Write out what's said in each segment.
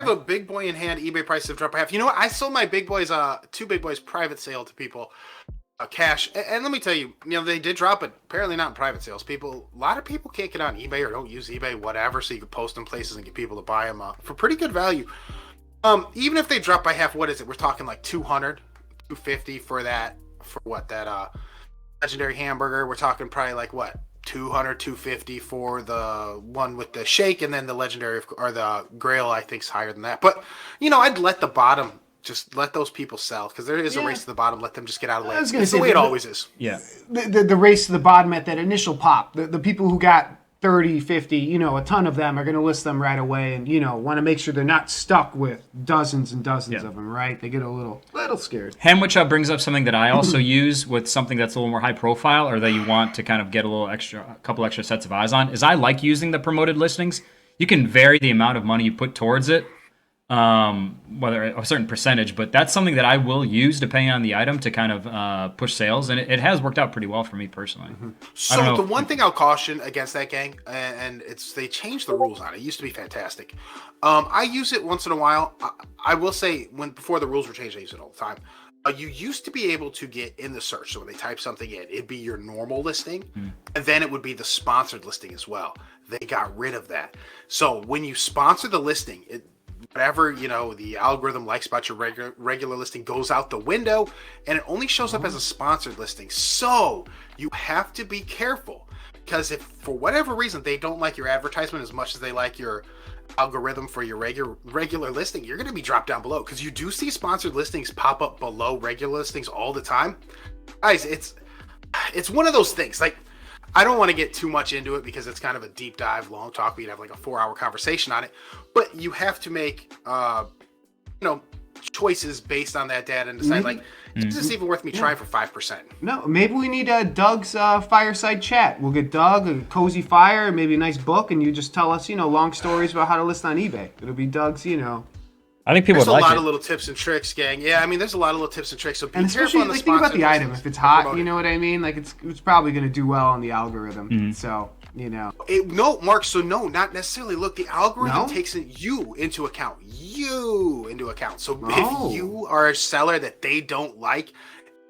have a big boy in hand. eBay prices have dropped by half. You know what? I sold my big boys, 2 big boys private sale to people, cash. And let me tell you, they did drop it. Apparently not in private sales. A lot of people can't get on eBay or don't use eBay, whatever. So you can post them places and get people to buy them for pretty good value. Even if they drop by half, what is it? We're talking like 200, 250 for that. For what that legendary hamburger? We're talking probably like what? 200, 250 for the one with the shake, and then the legendary or the grail I think is higher than that. But I'd let the bottom, just let those people sell, because there is a race to the bottom. Let them just get out of the way. It's the way it always is. Yeah, the race to the bottom at that initial pop, the people who got 30, 50, a ton of them are going to list them right away, and want to make sure they're not stuck with dozens and dozens of them, right? They get a little scared. Which brings up something that I also use with something that's a little more high profile, or that you want to kind of get a couple extra sets of eyes on, is I like using the promoted listings. You can vary the amount of money you put towards it, whether a certain percentage, but that's something that I will use depending on the item to kind of push sales, and it has worked out pretty well for me personally. So the one thing I'll caution against that, gang, and they changed the rules on it. It used to be fantastic. I use it once in a while. I will say, before the rules were changed, I use it all the time. You used to be able to get in the search, so when they type something in, it'd be your normal listing, and then it would be the sponsored listing as well. They got rid of that. So when you sponsor the listing, whatever the algorithm likes about your regular listing goes out the window, and it only shows up as a sponsored listing. So you have to be careful, because if for whatever reason they don't like your advertisement as much as they like your algorithm for your regular listing, you're going to be dropped down below, because you do see sponsored listings pop up below regular listings all the time. Guys, it's one of those things. Like, I don't want to get too much into it because it's kind of a deep dive, long talk. We'd have like a 4-hour conversation on it, but you have to make, choices based on that data and decide, like, is this even worth me trying for 5%? No, maybe we need Doug's fireside chat. We'll get Doug a cozy fire, maybe a nice book, and you just tell us, long stories about how to list on eBay. It'll be Doug's, I think people there's would like it. There's a lot of little tips and tricks, gang. Yeah, I mean, there's a lot of little tips and tricks. So be careful on the think about the item. If it's hot, you know it. what I mean? Like, it's probably going to do well on the algorithm. So, No, Mark, so no, not necessarily. Look, the algorithm takes you into account. So if you are a seller that they don't like,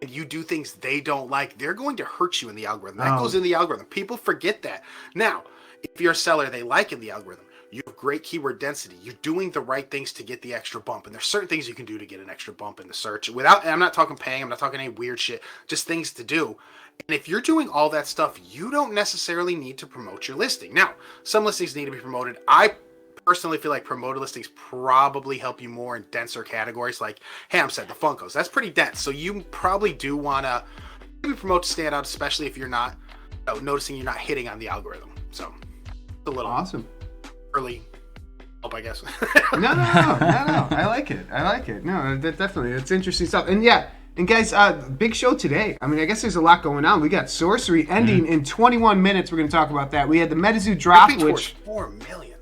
and you do things they don't like, they're going to hurt you in the algorithm. That goes in the algorithm. People forget that. Now, if you're a seller they like in the algorithm, you have great keyword density. You're doing the right things to get the extra bump. And there's certain things you can do to get an extra bump in the search. And I'm not talking paying. I'm not talking any weird shit. Just things to do. And if you're doing all that stuff, you don't necessarily need to promote your listing. Now, some listings need to be promoted. I personally feel like promoted listings probably help you more in denser categories, like Ham said, the Funkos. That's pretty dense. So you probably do want to promote to stand out, especially if you're not noticing you're not hitting on the algorithm. So it's a little awesome. Early help, I guess. No. I like it. No, that definitely. It's interesting stuff. And yeah, and guys, big show today. I mean, I guess there's a lot going on. We got Sorcery ending in 21 minutes. We're going to talk about that. We had the MetaZoo drop, which 4 million.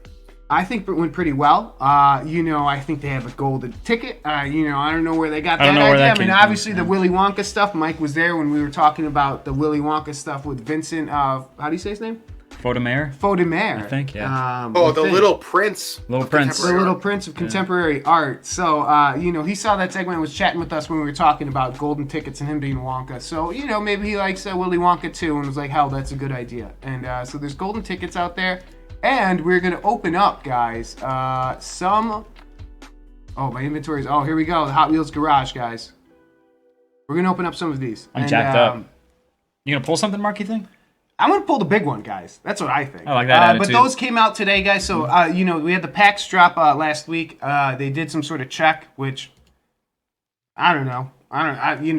I think it went pretty well. I think they have a golden ticket. I don't know where they got that idea. I mean, obviously the Willy Wonka stuff. Mike was there when we were talking about the Willy Wonka stuff with Vincent. How do you say his name? Faudemer, I think, yeah. The Little Prince. The Little Prince of contemporary art. So, he saw that segment and was chatting with us when we were talking about golden tickets and him being Wonka. So, maybe he likes Willy Wonka too, and was like, hell, that's a good idea. And so there's golden tickets out there. And we're going to open up, guys, some... Oh, my inventory is... Oh, here we go. The Hot Wheels Garage, guys. We're going to open up some of these. I'm jacked up. You going to pull something, Mark, you think? I'm going to pull the big one, guys. That's what I think. I like that attitude. But those came out today, guys. So, we had the packs drop last week. They did some sort of check, which I don't know.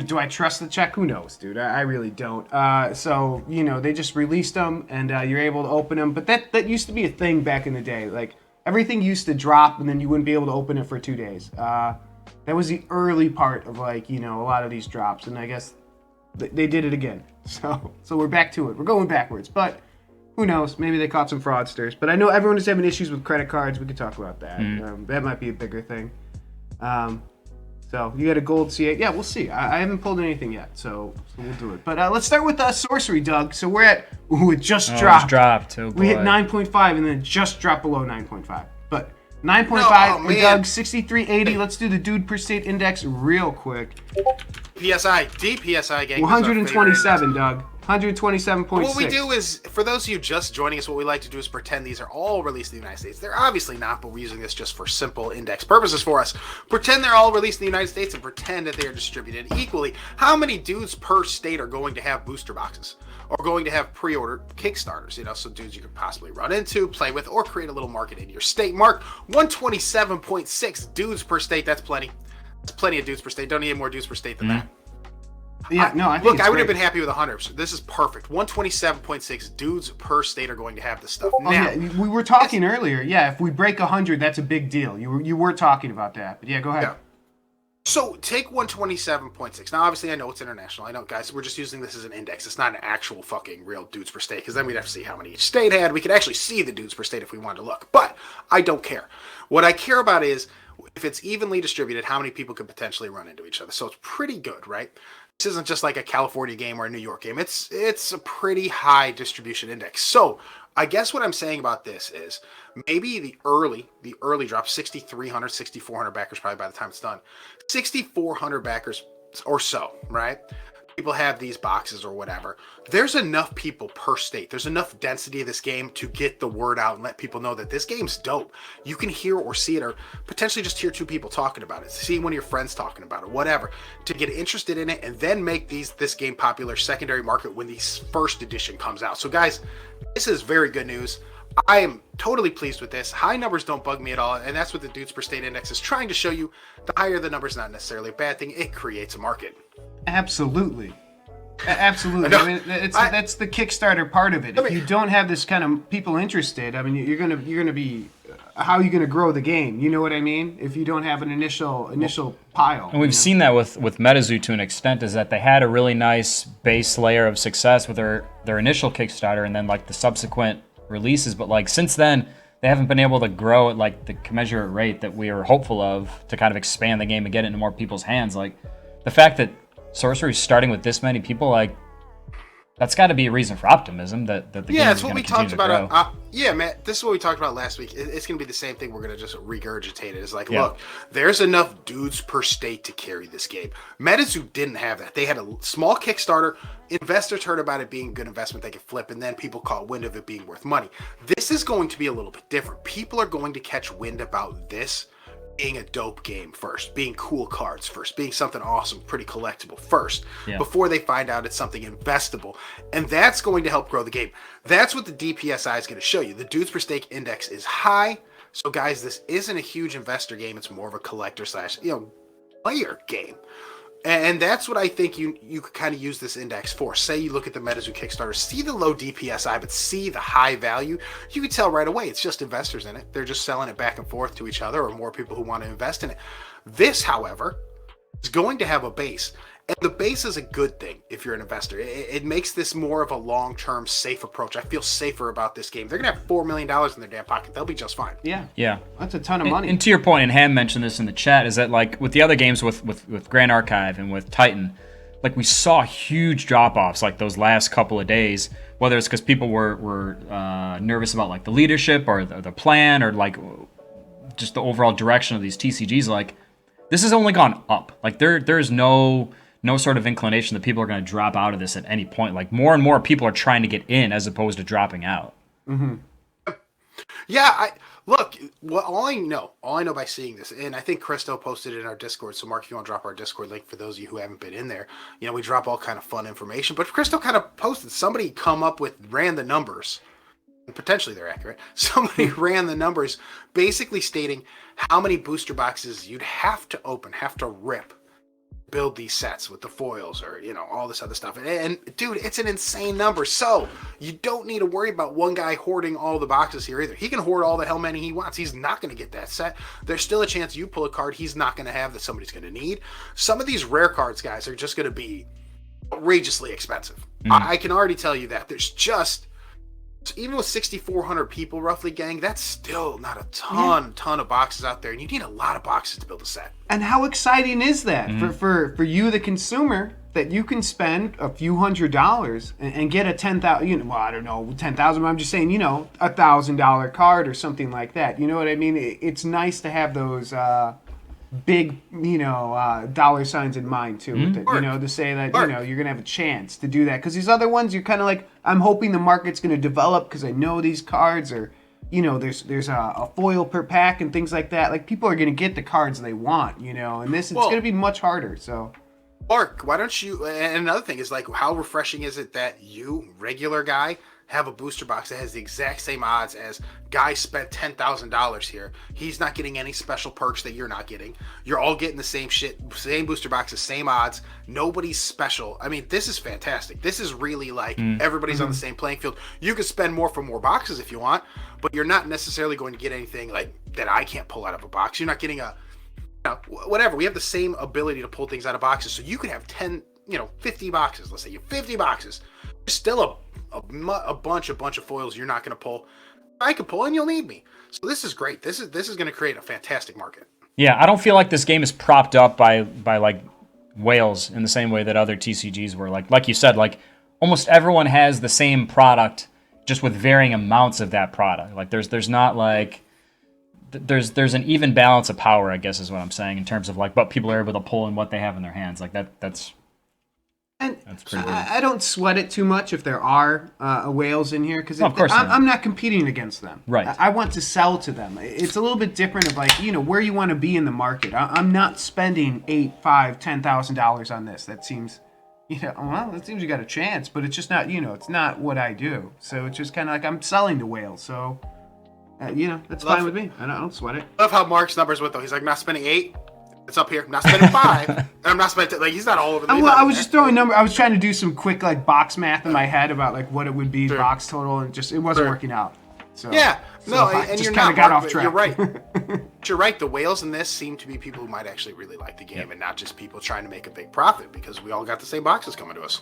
Do I trust the check? Who knows, dude? I really don't. So, they just released them, and you're able to open them. But that used to be a thing back in the day. Like, everything used to drop, and then you wouldn't be able to open it for 2 days. That was the early part of, a lot of these drops. And I guess they did it again. So we're back to it. We're going backwards. But who knows? Maybe they caught some fraudsters. But I know everyone is having issues with credit cards. We could talk about that. That might be a bigger thing. So you got a gold C8. Yeah, we'll see. I haven't pulled anything yet, so we'll do it. But let's start with Sorcery, Doug. So we're at... Ooh, it just dropped. It dropped. Oh, boy. We hit 9.5 and then it just dropped below 9.5. But 9.5. No, man. Doug, 6380. Let's do the dude per state index real quick. DPSI, gang. 127, Doug. 127.6. What we do is, for those of you just joining us, what we like to do is pretend these are all released in the United States. They're obviously not, but we're using this just for simple index purposes for us. Pretend they're all released in the United States and pretend that they are distributed equally. How many dudes per state are going to have booster boxes? Or going to have pre-order Kickstarters, so dudes you could possibly run into, play with, or create a little market in your state. Mark, 127.6 dudes per state. That's plenty. That's plenty of dudes per state. Don't need more dudes per state than that. Yeah, I think I would have been happy with 100. This is perfect. 127.6 dudes per state are going to have this stuff. Oh, now, yeah, we were talking earlier. Yeah, if we break 100, that's a big deal. You were talking about that. But yeah, go ahead. Yeah. So take 127.6. Now, obviously, I know it's international. I know, guys, we're just using this as an index. It's not an actual fucking real dudes per state, because then we'd have to see how many each state had. We could actually see the dudes per state if we wanted to look. But I don't care. What I care about is if it's evenly distributed, how many people could potentially run into each other. So it's pretty good, right? This isn't just like a California game or a New York game. It's a pretty high distribution index. So I guess what I'm saying about this is maybe the early drop, 6,300, 6,400 backers probably by the time it's done. 6,400 backers or so, right? People have these boxes or whatever. There's enough people per state. There's enough density of this game to get the word out and let people know that this game's dope. You can hear or see it, or potentially just hear two people talking about it, see one of your friends talking about it, whatever, to get interested in it and then make this game popular secondary market when the first edition comes out. So guys, this is very good news. I am totally pleased with this. High numbers don't bug me at all, and that's what the dudes per state index is trying to show you. The higher the number is not necessarily a bad thing. It creates a market. Absolutely. Absolutely. I mean, that's the Kickstarter part of it. If you don't have this kind of people interested, I mean, you're gonna be. How are you gonna grow the game? You know what I mean? If you don't have an initial pile. And we've seen that with MetaZoo to an extent, is that they had a really nice base layer of success with their initial Kickstarter and then like the subsequent releases, but like since then they haven't been able to grow at like the commensurate rate that we were hopeful of to kind of expand the game and get it into more people's hands. Like the fact that Sorcery is starting with this many people, like that's got to be a reason for optimism that the game is going to continue to grow. Yeah, Matt, this is what we talked about last week. It's going to be the same thing. We're going to just regurgitate it. It's like, look, there's enough dudes per state to carry this game. MetaZoo didn't have that. They had a small Kickstarter. Investors heard about it being a good investment they could flip, and then people caught wind of it being worth money. This is going to be a little bit different. People are going to catch wind about this being a dope game first, being cool cards first, being something awesome, pretty collectible first, before they find out it's something investable. And that's going to help grow the game. That's what the DPSI is going to show you. The dudes per stake index is high. So guys, this isn't a huge investor game. It's more of a collector slash, player game. And that's what I think you could kind of use this index for. Say you look at the MetaZoo Kickstarter, see the low DPSI, but see the high value. You can tell right away it's just investors in it. They're just selling it back and forth to each other, or more people who want to invest in it. This, however, is going to have a base. And the base is a good thing if you're an investor. It makes this more of a long-term, safe approach. I feel safer about this game. They're going to have $4 million in their damn pocket. They'll be just fine. Yeah. That's a ton of money. And to your point, and Ham mentioned this in the chat, is that like with the other games with Grand Archive and with Titan, like we saw huge drop-offs like those last couple of days, whether it's because people were nervous about like the leadership or the plan or like just the overall direction of these TCGs. Like this has only gone up. Like there's no sort of inclination that people are going to drop out of this at any point. Like more and more people are trying to get in as opposed to dropping out. Mm-hmm. Yeah, all I know by seeing this, and I think Christo posted it in our Discord. So Mark, if you want to drop our Discord link for those of you who haven't been in there, we drop all kind of fun information. But Christo kind of posted, somebody ran the numbers, and potentially they're accurate. Somebody ran the numbers, basically stating how many booster boxes you'd have to rip, build these sets with the foils or all this other stuff, and dude, it's an insane number. So you don't need to worry about one guy hoarding all the boxes here either. He can hoard all the hell many he wants. He's not going to get that set. There's still a chance you pull a card he's not going to have that somebody's going to need. Some of these rare cards, guys, are just going to be outrageously expensive. I can already tell you that. There's just, even with 6,400 people roughly, gang, that's still not a ton of boxes out there, and you need a lot of boxes to build a set. And how exciting is that for you, the consumer, that you can spend a few $100s and get a 10,000. Well, I don't know 10,000. But I'm just saying, $1,000 card or something like that. You know what I mean? It's nice to have those big, dollar signs in mind too. With it, to say that you're gonna have a chance to do that. Because these other ones, you're kind of like, I'm hoping the market's gonna develop because I know these cards are. There's a foil per pack and things like that. Like, people are going to get the cards they want, and it's going to be much harder, so. Mark, why don't you, and another thing is, like, how refreshing is it that you, regular guy, have a booster box that has the exact same odds as guy spent $10,000 here. He's not getting any special perks that you're not getting. You're all getting the same shit, same booster boxes, same odds. Nobody's special. I mean, this is fantastic. This is really like everybody's on the same playing field. You can spend more for more boxes if you want, but you're not necessarily going to get anything like that I can't pull out of a box. You're not getting whatever. We have the same ability to pull things out of boxes, so you can have 50 boxes. Let's say you have 50 boxes. There's still a bunch of foils you're not going to pull. I can pull, and you'll need me. So this is great. This is going to create a fantastic market. Yeah, I don't feel like this game is propped up by like whales in the same way that other TCGs were. Like you said, like almost everyone has the same product, just with varying amounts of that product. Like there's not like there's an even balance of power, I guess is what I'm saying, in terms of like what people are able to pull and what they have in their hands. Like that's pretty good. I don't sweat it too much if there are whales in here, because of course I'm not competing against them. Right. I want to sell to them. It's a little bit different of like, where you want to be in the market. I'm not spending $10,000 on this. That seems, it seems you got a chance, but it's just not, it's not what I do. So it's just kind of like I'm selling to whales. So, that's fine with me. I don't sweat it. I love how Mark's numbers went though. He's like, not spending 8. It's up here. I'm not spending 5. And I'm not spending like he's not all over the. Well, I was just throwing number. I was trying to do some quick like box math in my head about like what it would be box total, and it wasn't working out. So yeah, no, I and just you're kind not of got Mark, off track. You're right. You're right. The whales in this seem to be people who might actually really like the game, and not just people trying to make a big profit because we all got the same boxes coming to us.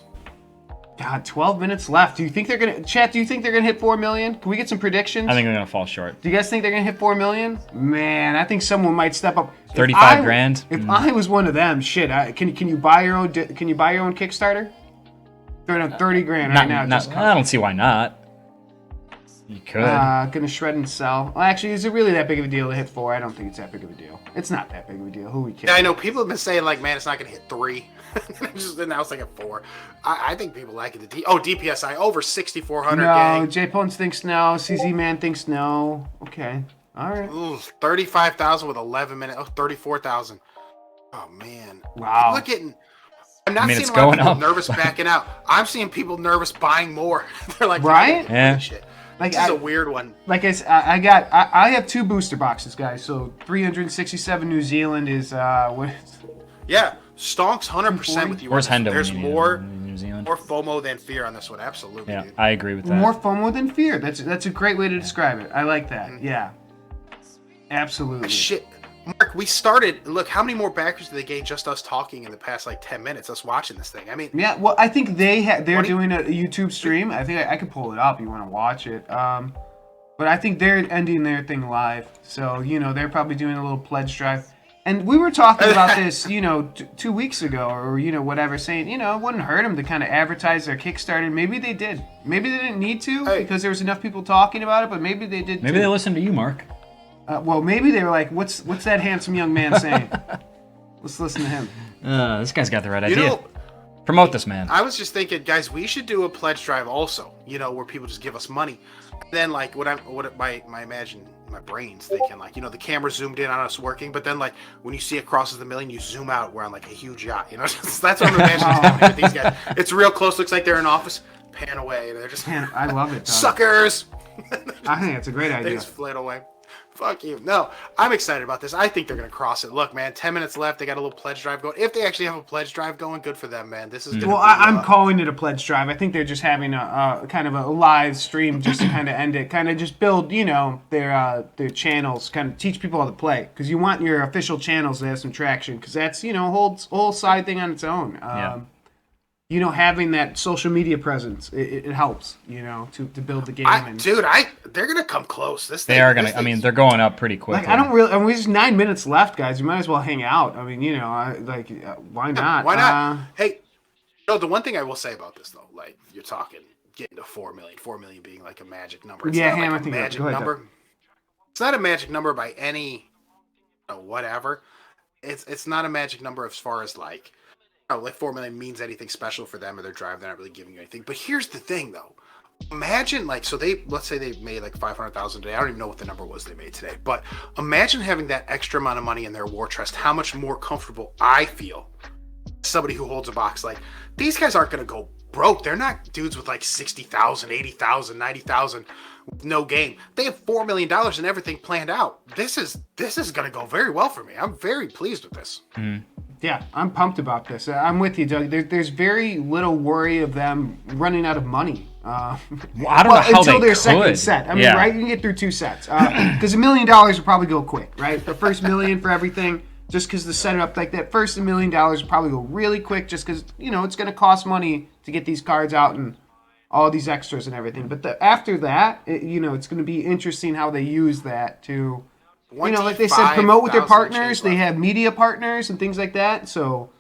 God, 12 minutes left. Do you think they're gonna hit 4 million? Can we get some predictions? I think they're gonna fall short. Do you guys think they're gonna hit 4 million? Man, I think someone might step up. 35 grand. If I was one of them, shit. Can you buy your own? Can you buy your own Kickstarter? They're at 30 grand right now. I don't see why not. You could. Gonna shred and sell. Well, actually, is it really that big of a deal to hit 4? I don't think it's that big of a deal. It's not that big of a deal. Who we kidding? Yeah, I know people have been saying like, man, it's not gonna hit 3. Now it's like a 4. I think people like it. DPSI over 6,400. No, gang. J Pones thinks no. CZ Man thinks no. Okay, all right. Ooh, 35,000 with 11 minutes. Oh, 34,000. Oh man. Wow. People are getting. I'm not seeing it's a lot of going people up. nervous backing out. I'm seeing people nervous buying more. They're like, right? Yeah. Shit. Like This is a weird one. Like I have 2 booster boxes, guys. So 367 New Zealand is what? Yeah, Stonk's 100% with you. Where's Hendo? There's when you need more him in New Zealand. more FOMO than fear on this one. Absolutely. Yeah, Dude. I agree with that. More FOMO than fear. That's a great way to describe it. I like that. Yeah. Absolutely. Shit. Mark, we started. Look, how many more backers did they gain just us talking in the past like 10 minutes? Us watching this thing. I mean, Yeah, well, I think they're doing a YouTube stream. I think I could pull it up. You want to watch it? But I think they're ending their thing live. So they're probably doing a little pledge drive. And we were talking about this, 2 weeks ago, or whatever, saying it wouldn't hurt them to kind of advertise their Kickstarter. Maybe they did. Maybe they didn't need to because there was enough people talking about it. But maybe they did. Maybe they listened to you, Mark. Well, maybe they were like, "What's that handsome young man saying?" Let's listen to him. This guy's got the right idea. Promote this man. I was just thinking, guys, we should do a pledge drive also. Where people just give us money. And then like my brain's thinking like, the camera zoomed in on us working, but then like when you see it crosses the million, you zoom out, we're on like a huge yacht. That's what I'm imagining is happening with these guys. It's real close, looks like they're in office. Pan away, they're just I love it. Doug. suckers. I think it's a great They idea. just fled away. Fuck you. No, I'm excited about this. I think they're going to cross it. Look, man, 10 minutes left. They got a little pledge drive going. If they actually have a pledge drive going, good for them, man. This is going to Well, be... I'm calling it a pledge drive. I think they're just having a kind of a live stream just to kind of end it, kind of just build, their channels, kind of teach people how to play. Because you want your official channels to have some traction, because that's, a whole side thing on its own. Yeah. Having that social media presence, it helps, to build the game. They're going to come close. They are going to, I mean, they're going up pretty quickly. There's 9 minutes left, guys. You might as well hang out. I mean, why not? Why not? Hey, No, the one thing I will say about this though, like you're talking getting to 4 million, 4 million being like a magic number. It's Yeah, not Ham, like I a think magic go ahead, number. It's not a magic number by any whatever. It's not a magic number as far as like 4 million means anything special for them or their drive. They're not really giving you anything. But here's the thing though. Imagine like let's say they made like 500,000 today. I don't even know what the number was they made today. But imagine having that extra amount of money in their war chest. How much more comfortable I feel. Somebody who holds a box, like these guys aren't going to go broke. They're not dudes with like 60,000, 80,000, 90,000 no game. They have $4 million and everything planned out. This is going to go very well for me. I'm very pleased with this. Yeah, I'm pumped about this. I'm with you, Doug. There's very little worry of them running out of money. I don't know how until they their second could. set. I mean, Yeah. right? You can get through 2 sets because $1 million will probably go quick, right? The first $1 million for everything, just because the setup like that first $1 million will probably go really quick, just because it's going to cost money to get these cards out and all these extras and everything. But after that, it's going to be interesting how they use that to. Like they said, promote with their partners. They have media partners and things like that. So,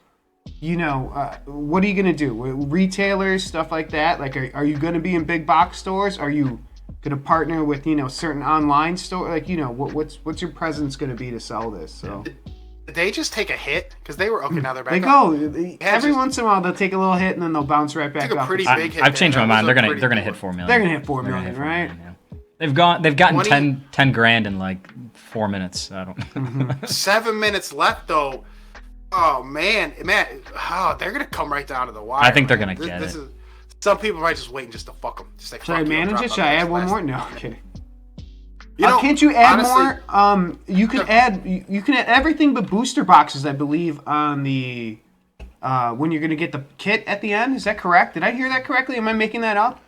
what are you going to do? Retailers, stuff like that. Like, are you going to be in big box stores? Are you going to partner with, certain online store? Like, what's your presence going to be to sell this? So, Did they just take a hit? Because they were, okay, now they're back they up. go. Every once in a while, they'll take a little hit and then they'll bounce right back Took a up. pretty big hit. I've changed my That mind. was They're a gonna pretty hit good 4 million. They're going to hit 4 They're gonna million, hit 4 right? million, yeah. They've gotten 20 10 grand in like 4 minutes. I don't. 7 minutes left though. Oh man, they're gonna come right down to the wire. I think they're man. gonna get it. Some people might just waiting just to fuck them. Just like, Should I fuck you, manage drop it? out Should I the add one last- more? No, I'm kidding. Can't you add honestly, more? You can add everything but booster boxes, I believe, on the when you're gonna get the kit at the end. Is that correct? Did I hear that correctly? Am I making that up?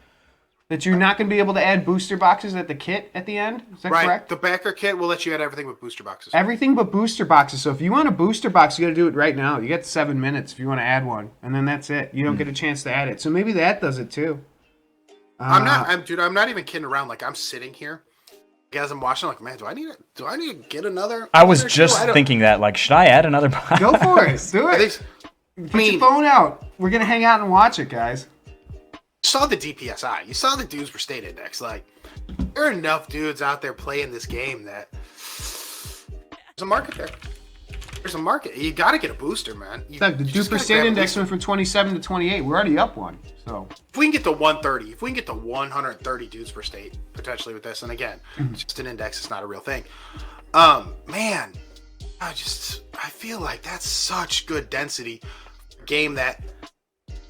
That you're not gonna be able to add booster boxes at the kit at the end? Is that Right, correct? the backer kit will let you add everything with booster boxes. Everything but booster boxes. So if you want a booster box, you got to do it right now. You got 7 minutes if you want to add one, and then that's it. You don't get a chance to add it. So maybe that does it too. I'm not even kidding around. Like I'm sitting here, as I'm watching, like, man, do I need to get another? I was another just shoe? thinking that. Like, should I add another box? Go for it. Do I it. think- Put your phone out. We're gonna hang out and watch it, guys. You saw the DPSI. You saw the dudes for state index. Like, there are enough dudes out there playing this game that there's a market there. There's a market. You got to get a booster, man. Doug, the duper state index went from 27 to 28. We're already up one. So if we can get to 130, if we can get to 130 dudes per state potentially with this, and again, it's just an index. It's not a real thing. Man, I feel like that's such good density game that.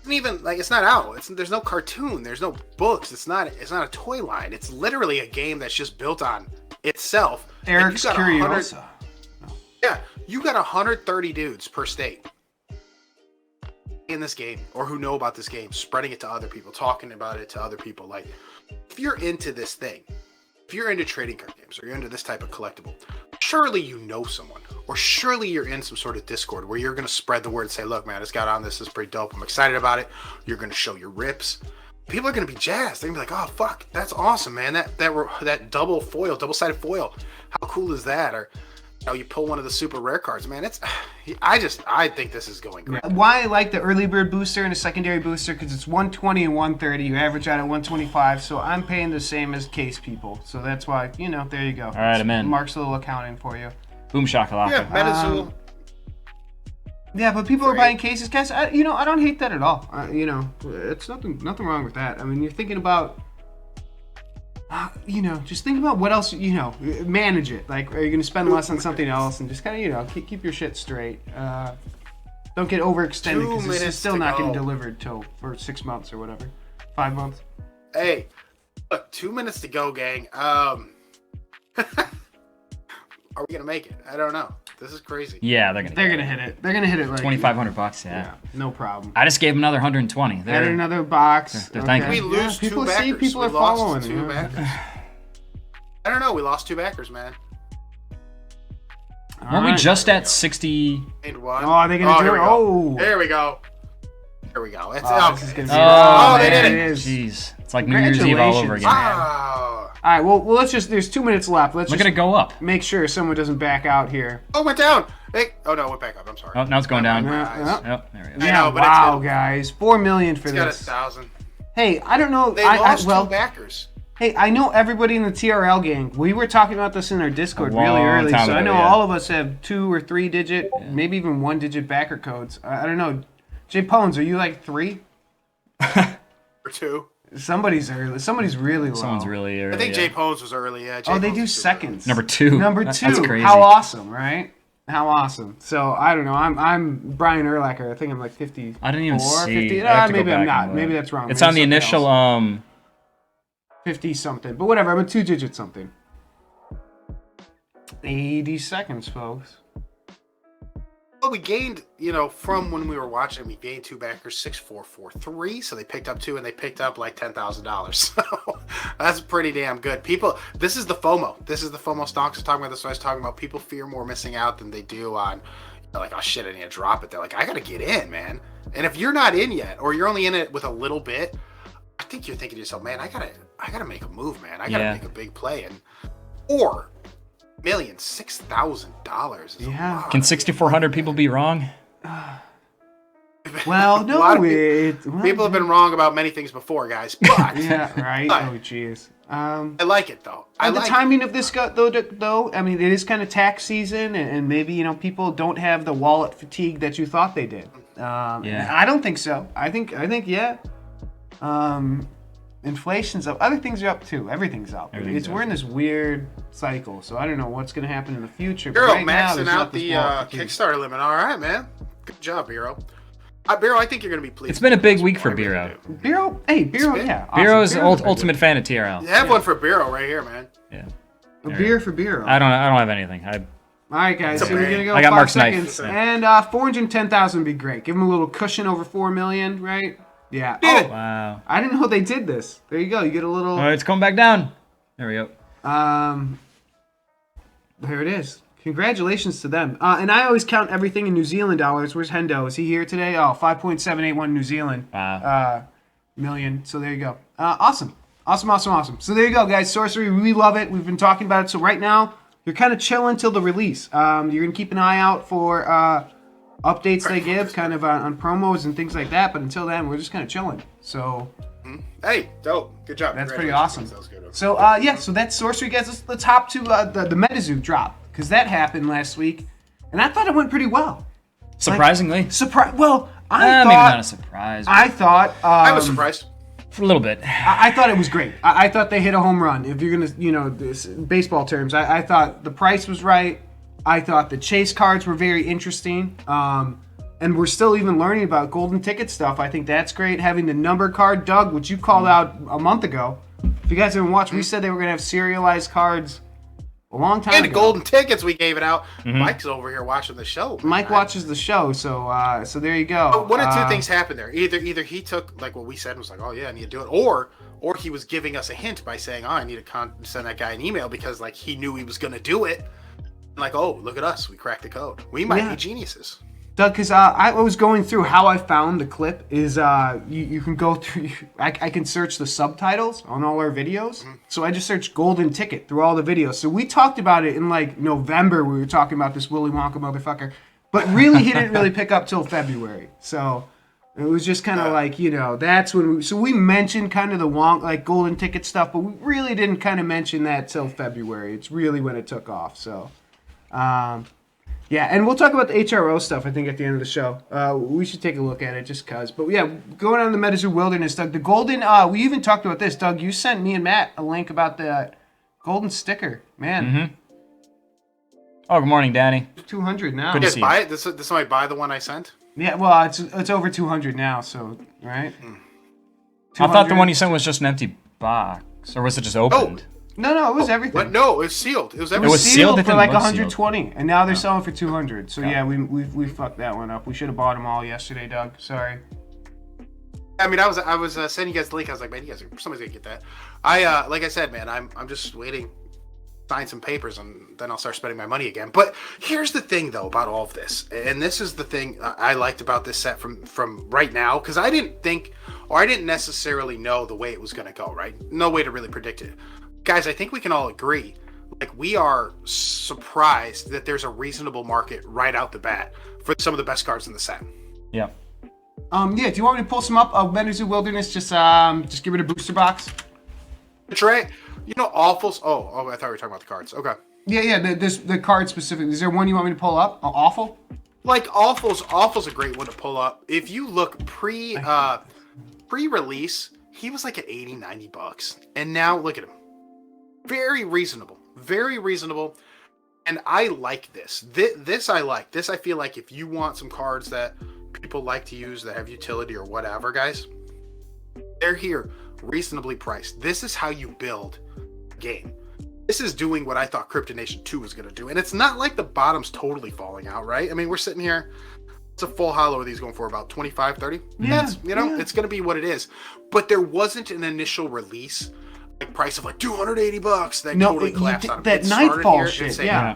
Even like it's not out. There's no cartoon. There's no books. It's not a toy line. It's literally a game that's just built on itself. Eric's Curiosa. Yeah, you got 130 dudes per state in this game, or who know about this game, spreading it to other people, talking about it to other people. Like, if you're into this thing, if you're into trading card games, or you're into this type of collectible, surely you know someone, or surely you're in some sort of Discord where you're going to spread the word and say, look, man, I just got on this is pretty dope. I'm excited about it. You're going to show your rips. People are going to be jazzed. They're going to be like, oh, fuck, that's awesome, man. That double-sided foil. How cool is that? Or, you pull one of the super rare cards, man. I think this is going great. Why I like the early bird booster and a secondary booster, because it's 120 and 130. You average out at 125, so I'm paying the same as case people. So that's why, there you go. All right, I'm in. Mark's a little accounting for you. Boom shakalaka. Yeah, MetaZoo. Yeah, but people are buying cases, guys. I don't hate that at all. It's nothing wrong with that. I mean, you're thinking about, just think about what else, manage it. Like, are you going to spend less on something else, and just kind of, keep your shit straight. Don't get overextended, because this is still not getting delivered for 6 months or whatever, 5 months. Hey, look, 2 minutes to go, gang. Are we gonna make it? I don't know. This is crazy. Yeah, they're gonna hit it. They're gonna hit it like $2,500. Yeah, no problem. I just gave them another 120. Add another box. They're thanking we me. lose people two backers. See, people we are lost following. Two backers. I don't know. We lost 2 backers, man. Weren't we just at 60? And one. Oh, are they gonna do it? Oh, there we go. There we go. It's this okay. is gonna be Oh, they did it. it. Jeez, it's like New Year's Eve all over again. Wow. All right, well, let's just. There's 2 minutes left. Let's Look just at it go up. make sure someone doesn't back out here. Oh, it went down. Hey, oh no, it went back up. I'm sorry. Oh, now it's going down. Yeah. Oh, there we go. I Yeah, know, but wow, it's guys, 4 million for It's got this. 1,000. Hey, I don't know. They I lost well, two backers. hey, I know everybody in the TRL gang. We were talking about this in our Discord A really long early, so time I ago, know yeah. all of us have 2 or 3 digit, maybe even 1 digit backer codes. I don't know. Jay Pones, are you like 3? Or 2. Somebody's early. Somebody's really low. Someone's really early. I think yeah. Jay Pones was early. Yeah. Jay Oh, they Pones do was super seconds. Number 2. Number That's 2. crazy. How awesome, right? How awesome. So I don't know. I'm Brian Urlacher. I think I'm like 50. I didn't even see. 50. I have to go Maybe I'm back not. and look. Maybe that's wrong. It's Maybe on the something initial. else. 50 something. But whatever. I'm a 2-digit something. 80 seconds, folks. Well, we gained, from when we were watching, we gained 2 backers, 6,443. So they picked up 2, and they picked up like $10,000. So that's pretty damn good. People, this is the FOMO. This is the FOMO stonks. I was talking about this. When I was talking about people fear more missing out than they do on, like, oh shit, I need to drop it. They're like, I gotta get in, man. And if you're not in yet, or you're only in it with a little bit, I think you're thinking to yourself, man, I gotta make a move, man. I gotta make a big play, and or $6,000. Yeah. Can 6,400 people be wrong? Well, A no, lot of well, people have been wrong about many things before, guys. But yeah, right. But- Oh, jeez. I like it though. The timing of this, though, I mean, it is kind of tax season, and maybe people don't have the wallet fatigue that you thought they did. Yeah. I don't think so. I think, yeah. Inflation's up. Other things are up too. Everything's up. We're in this weird cycle, so I don't know what's going to happen in the future. But Bureau right now, maxing there's out not this the wallet fatigue. Kickstarter limit. All right, man. Good job, Bureau. Bureau, I think you're going to be pleased. It's been a big week for I really Bureau. do. Bureau, hey, Bureau, been- yeah. Awesome. Bureau's Bureau's very ultimate fan of TRL. You have one for Bureau right here, man. Yeah. good. A beer for Bureau. I don't have anything. All right, guys. So we're man. gonna go I got 5 Mark's knife. seconds, and 410,000 would be great. Give them a little cushion over 4 million, right? Yeah. Did it. Wow. I didn't know they did this. There you go. You get a little. All right, it's coming back down. There we go. There it is. Congratulations to them. And I always count everything in New Zealand dollars. Where's Hendo? Is he here today? Oh, 5.781 New Zealand Wow. million. So there you go. Awesome. Awesome. So there you go, guys. Sorcery, we love it. We've been talking about it. So right now, you're kind of chilling till the release. You're going to keep an eye out for updates they give, kind of on promos and things like that. But until then, we're just kind of chilling. So Hey, dope. Good job. that's pretty Congratulations. awesome. That was good. So yeah, so that's Sorcery, guys. Let's hop to the MetaZoo drop, because that happened last week, and I thought it went pretty well. Surprisingly. Well, I Maybe not a thought surprise. I thought I was surprised. For a little bit. I thought it was great. I thought they hit a home run. If you're gonna, this baseball terms, I thought the price was right. I thought the chase cards were very interesting. And we're still even learning about golden ticket stuff. I think that's great. Having the number card, Doug, which you called out a month ago. If you guys haven't watched, we said they were gonna have serialized cards a long time And the ago. golden tickets we gave it out. Mike's over here watching the show. man. Mike watches the show, so there you go. But one of two things happened there. Either he took like what we said and was like, oh yeah, I need to do it, or he was giving us a hint by saying, oh, I need to send that guy an email because like he knew he was gonna do it. Like, oh, look at us, we cracked the code. We might be geniuses. Doug, because I was going through how I found the clip is you can go through, I can search the subtitles on all our videos. So I just searched golden ticket through all the videos. So we talked about it in like November. We were talking about this Willy Wonka motherfucker. But really, he didn't really pick up till February. So it was just kind of like, that's when we mentioned kind of the like golden ticket stuff, but we really didn't kind of mention that till February. It's really when it took off. So, yeah, and we'll talk about the HRO stuff, I think, at the end of the show. We should take a look at it just because. But yeah, going on the MetaZoo Wilderness, Doug. The golden, we even talked about this. Doug, you sent me and Matt a link about the golden sticker. Man, Oh, good morning, Danny. 200 now. Good to Yes, see buy it. Did somebody buy the one I sent? Yeah, well, it's over 200 now, so, right? I thought the 200. one you sent was just an empty box, or was it just opened? No, it was everything. What? No, it was sealed. It was It everything. was sealed? sealed It for didn't like look sealed. 120, and now they're selling for 200. So yeah, we fucked that one up. We should have bought them all yesterday, Doug. Sorry. I mean, I was sending you guys the link. I was like, man, somebody's gonna get that. I like I said, man, I'm just waiting, sign some papers, and then I'll start spending my money again. But here's the thing, though, about all of this, and this is the thing I liked about this set from right now, because I didn't necessarily know the way it was gonna go. Right, no way to really predict it, guys. I think we can all agree. like we are surprised that there's a reasonable market right out the bat for some of the best cards in the set. Yeah. Yeah, do you want me to pull some up? MetaZoo Wilderness, just give it a booster box. Trey, Awfuls. Oh, I thought we were talking about the cards. Okay. Yeah, the card specifically. Is there one you want me to pull up? Awful? Like Awful's a great one to pull up. If you look pre-release, he was like at $80-$90, and now look at him. Very reasonable, and I like this. This I like. This I feel like if you want some cards that people like to use that have utility or whatever, guys, they're here, reasonably priced. This is how you build a game. This is doing what I thought Cryptid Nation 2 was going to do. And it's not like the bottom's totally falling out, right? I mean, we're sitting here, it's a full hollow of these going for about 25, 30. Yeah, It's going to be what it is. But there wasn't an initial release price of like $280 that totally collapsed on it. That Nightfall shit, yeah.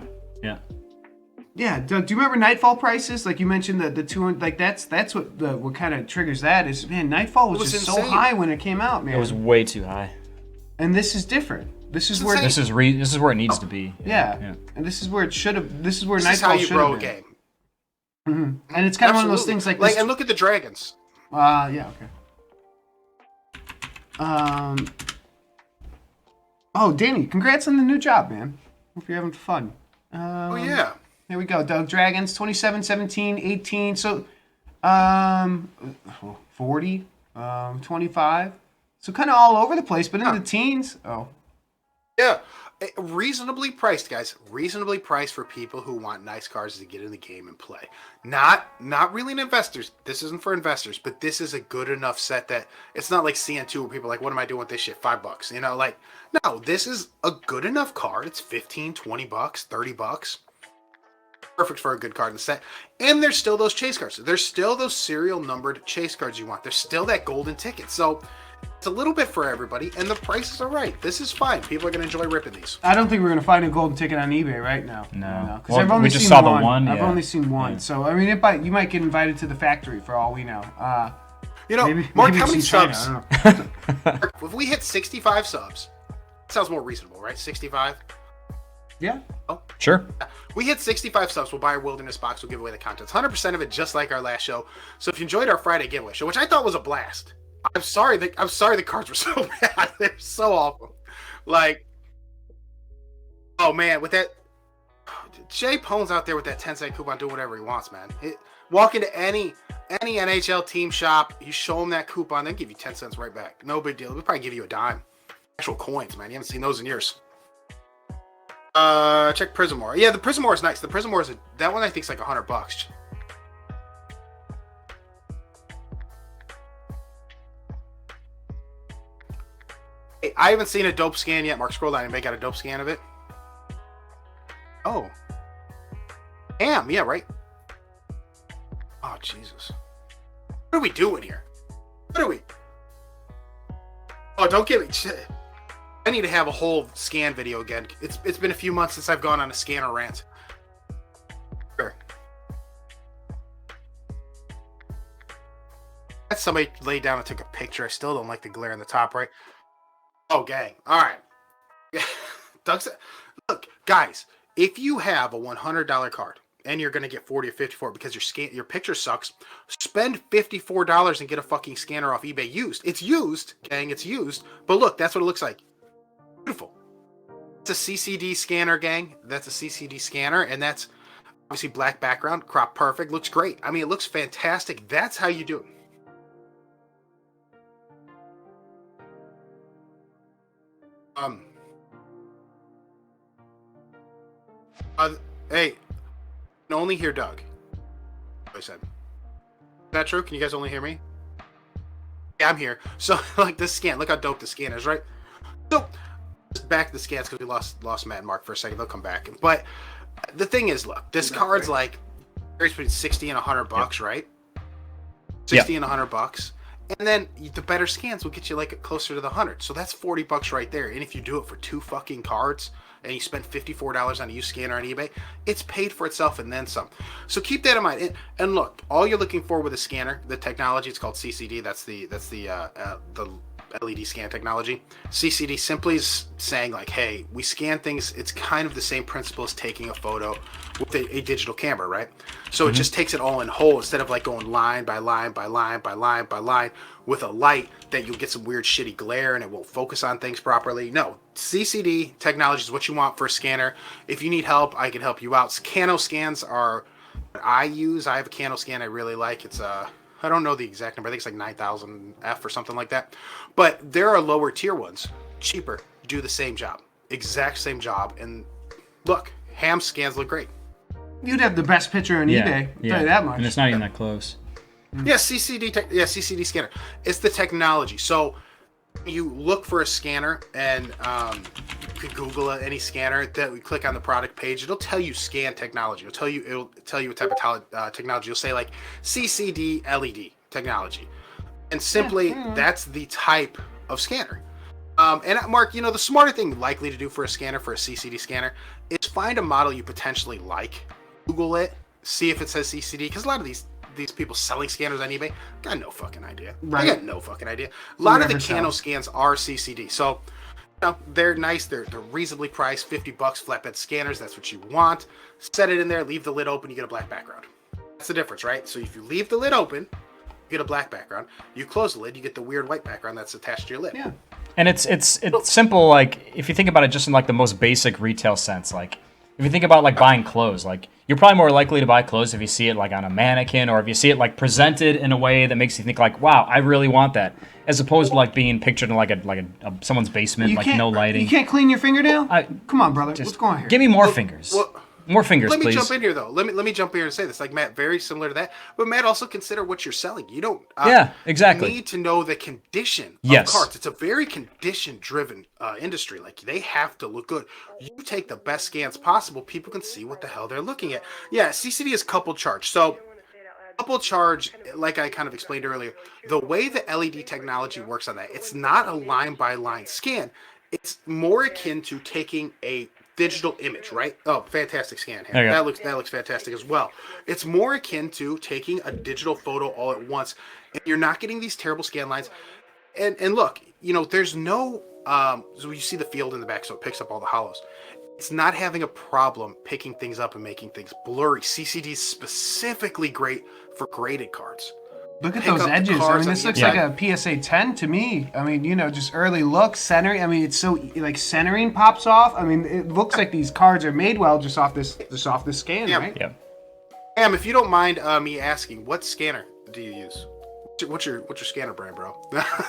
Yeah, Doug, do you remember Nightfall prices? Like you mentioned the 200, like that's what kind of triggers that is, man, Nightfall was just insane. so high when it came out, man. It was way too high. And this is different. This is where this is where it needs to be. Yeah. And this is where it should have. This is where this Nightfall is how you grow a game. Mm-hmm. And it's kind of one of those things like this. And look at the dragons. Yeah, okay. Oh, Danny, congrats on the new job, man. Hope you're having fun. Oh yeah. There we go. Doug, Dragons, 27, 17, 18. So, 40, 25. So kind of all over the place, but in the teens. Oh. Yeah. Reasonably priced, guys. Reasonably priced for people who want nice cards to get in the game and play. Not really investors. This isn't for investors, but this is a good enough set that it's not like CN2 where people are like, what am I doing with this shit? $5. No, this is a good enough card. It's $15, $20, $30. Perfect for a good card in the set. And there's still those chase cards. There's still those serial numbered chase cards you want. There's still that golden ticket. So it's a little bit for everybody, and the prices are right. This is fine. People are going to enjoy ripping these. I don't think we're going to find a golden ticket on eBay right now. No. Because I've only we just seen saw one. the one. I've yeah. only seen one. Yeah. So, I mean, you might get invited to the factory for all we know. Mark, how many China, subs? I don't know. If we hit 65 subs, that sounds more reasonable, right? 65? Yeah. Oh, Sure. we hit 65 subs. We'll buy a wilderness box. We'll give away the contents. 100% of it, just like our last show. So if you enjoyed our Friday giveaway show, which I thought was a blast, I'm sorry the cards were so bad. They're so awful. Oh man, with that, Jay Pone's out there with that 10-cent coupon doing whatever he wants, man. Walk into any NHL team shop, you show them that coupon, they'll give you 10 cents right back. No big deal. They'll probably give you a dime. Actual coins, man. You haven't seen those in years. Check Prismore. Yeah, the Prismore is nice. The Prismore is that one I think is like $100. Hey, I haven't seen a dope scan yet. Mark, scroll down. Anybody got a dope scan of it? Oh. Damn, yeah, right. Oh, Jesus. What are we doing here? What are we? Oh, don't give me shit. I need to have a whole scan video again. It's been a few months since I've gone on a scanner rant. Sure. That's somebody laid down and took a picture. I still don't like the glare in the top right. Oh, gang. All right. Doug said, look, guys, if you have a $100 card and you're going to get 40 or 50 for it because your picture sucks, spend $54 and get a fucking scanner off eBay used. It's used, gang. It's used. But look, that's what it looks like. Beautiful. It's a CCD scanner, gang. That's a CCD scanner, and that's obviously black background, crop perfect. Looks great. I mean, it looks fantastic. That's how you do it. Hey, can only hear Doug. I said. Is that true? Can you guys only hear me? Yeah, I'm here. So, like this scan, look how dope the scan is, right? So, back to the scans because we lost Matt and Mark for a second. They'll come back. But the thing is, look, this card's like between 60 and $100, right? 60 and $100. And then the better scans will get you like closer to the 100. So that's $40 right there. And if you do it for 2 fucking cards and you spend $54 on a used scanner on eBay, it's paid for itself and then some. So keep that in mind. And look, all you're looking for with a scanner, the technology, it's called CCD. That's the LED scan technology. CCD simply is saying like, hey, we scan things. It's kind of the same principle as taking a photo with a digital camera, right? So it just takes it all in whole instead of like going line by line by line by line by line with a light that you'll get some weird shitty glare and it won't focus on things properly. No, CCD technology is what you want for a scanner. If you need help, I can help you out. Cano scans are what I use. I have a Cano scan I really like. It's I don't know the exact number. I think it's like 9000 F or something like that. But there are lower tier ones, cheaper, do the same job, exact same job. And look, ham scans look great. You'd have the best picture on eBay. I'll tell you that much. And it's not even that close. Yeah, CCD scanner. It's the technology. So you look for a scanner and you can Google any scanner that we click on the product page. It'll tell you scan technology. It'll tell you what type of technology. You'll say like CCD LED technology, and simply that's the type of scanner. And Mark, the smarter thing likely to do for a scanner, for a CCD scanner, is find a model you potentially like. Google it, see if it says CCD, because a lot of these people selling scanners on eBay got no fucking idea. Right. They got no fucking idea. A lot of the Cano scans are CCD, so they're nice. They're reasonably priced, $50 flatbed scanners. That's what you want. Set it in there, leave the lid open, you get a black background. That's the difference, right? So if you leave the lid open, you get a black background. You close the lid, you get the weird white background that's attached to your lid. Yeah. And it's simple. Like if you think about it, just in like the most basic retail sense, like if you think about like buying clothes, like you're probably more likely to buy clothes if you see it like on a mannequin or if you see it like presented in a way that makes you think like, wow, I really want that, as opposed to like being pictured in like a someone's basement, like no lighting. You can't clean your fingernail? Come on, brother. What's going on here? Give me more fingers. More fingers, please. Let me jump in here, though. Let me jump in here and say this. Like, Matt, very similar to that. But, Matt, also consider what you're selling. You don't... yeah, exactly. You need to know the condition of carts. It's a very condition-driven industry. Like, they have to look good. You take the best scans possible, people can see what the hell they're looking at. Yeah, CCD is coupled charge. So, coupled charge, like I kind of explained earlier, the way the LED technology works on that, it's not a line-by-line scan. It's more akin to taking a digital image, right? Oh, fantastic scan. That looks fantastic as well. It's more akin to taking a digital photo all at once, and you're not getting these terrible scan lines. And look, there's no so you see the field in the back, so it picks up all the hollows. It's not having a problem picking things up and making things blurry. CCD is specifically great for graded cards. Look at those edges. I mean, this looks like a PSA 10 to me. I mean, just early look, centering. I mean, it's so like centering pops off. I mean, it looks like these cards are made well just off this scan, right? Yeah. Em, if you don't mind me asking, what scanner do you use? What's your scanner brand, bro?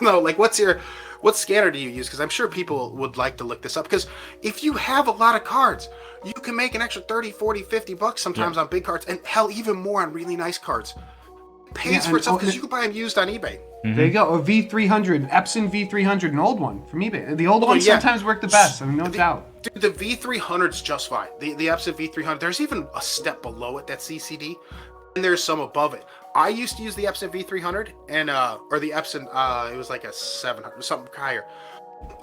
No, like what scanner do you use? Because I'm sure people would like to look this up. Because if you have a lot of cards, you can make an extra 30, 40, $50 sometimes on big cards, and hell, even more on really nice cards. Pays for itself because you can buy them used on eBay. Mm-hmm. There you go. A V300, Epson V300, an old one from eBay. The old ones sometimes work the best. I mean, no doubt. Dude, the V300's just fine. The Epson V300. There's even a step below it that's CCD, and there's some above it. I used to use the Epson V300 and or the Epson. It was like a 700, something higher.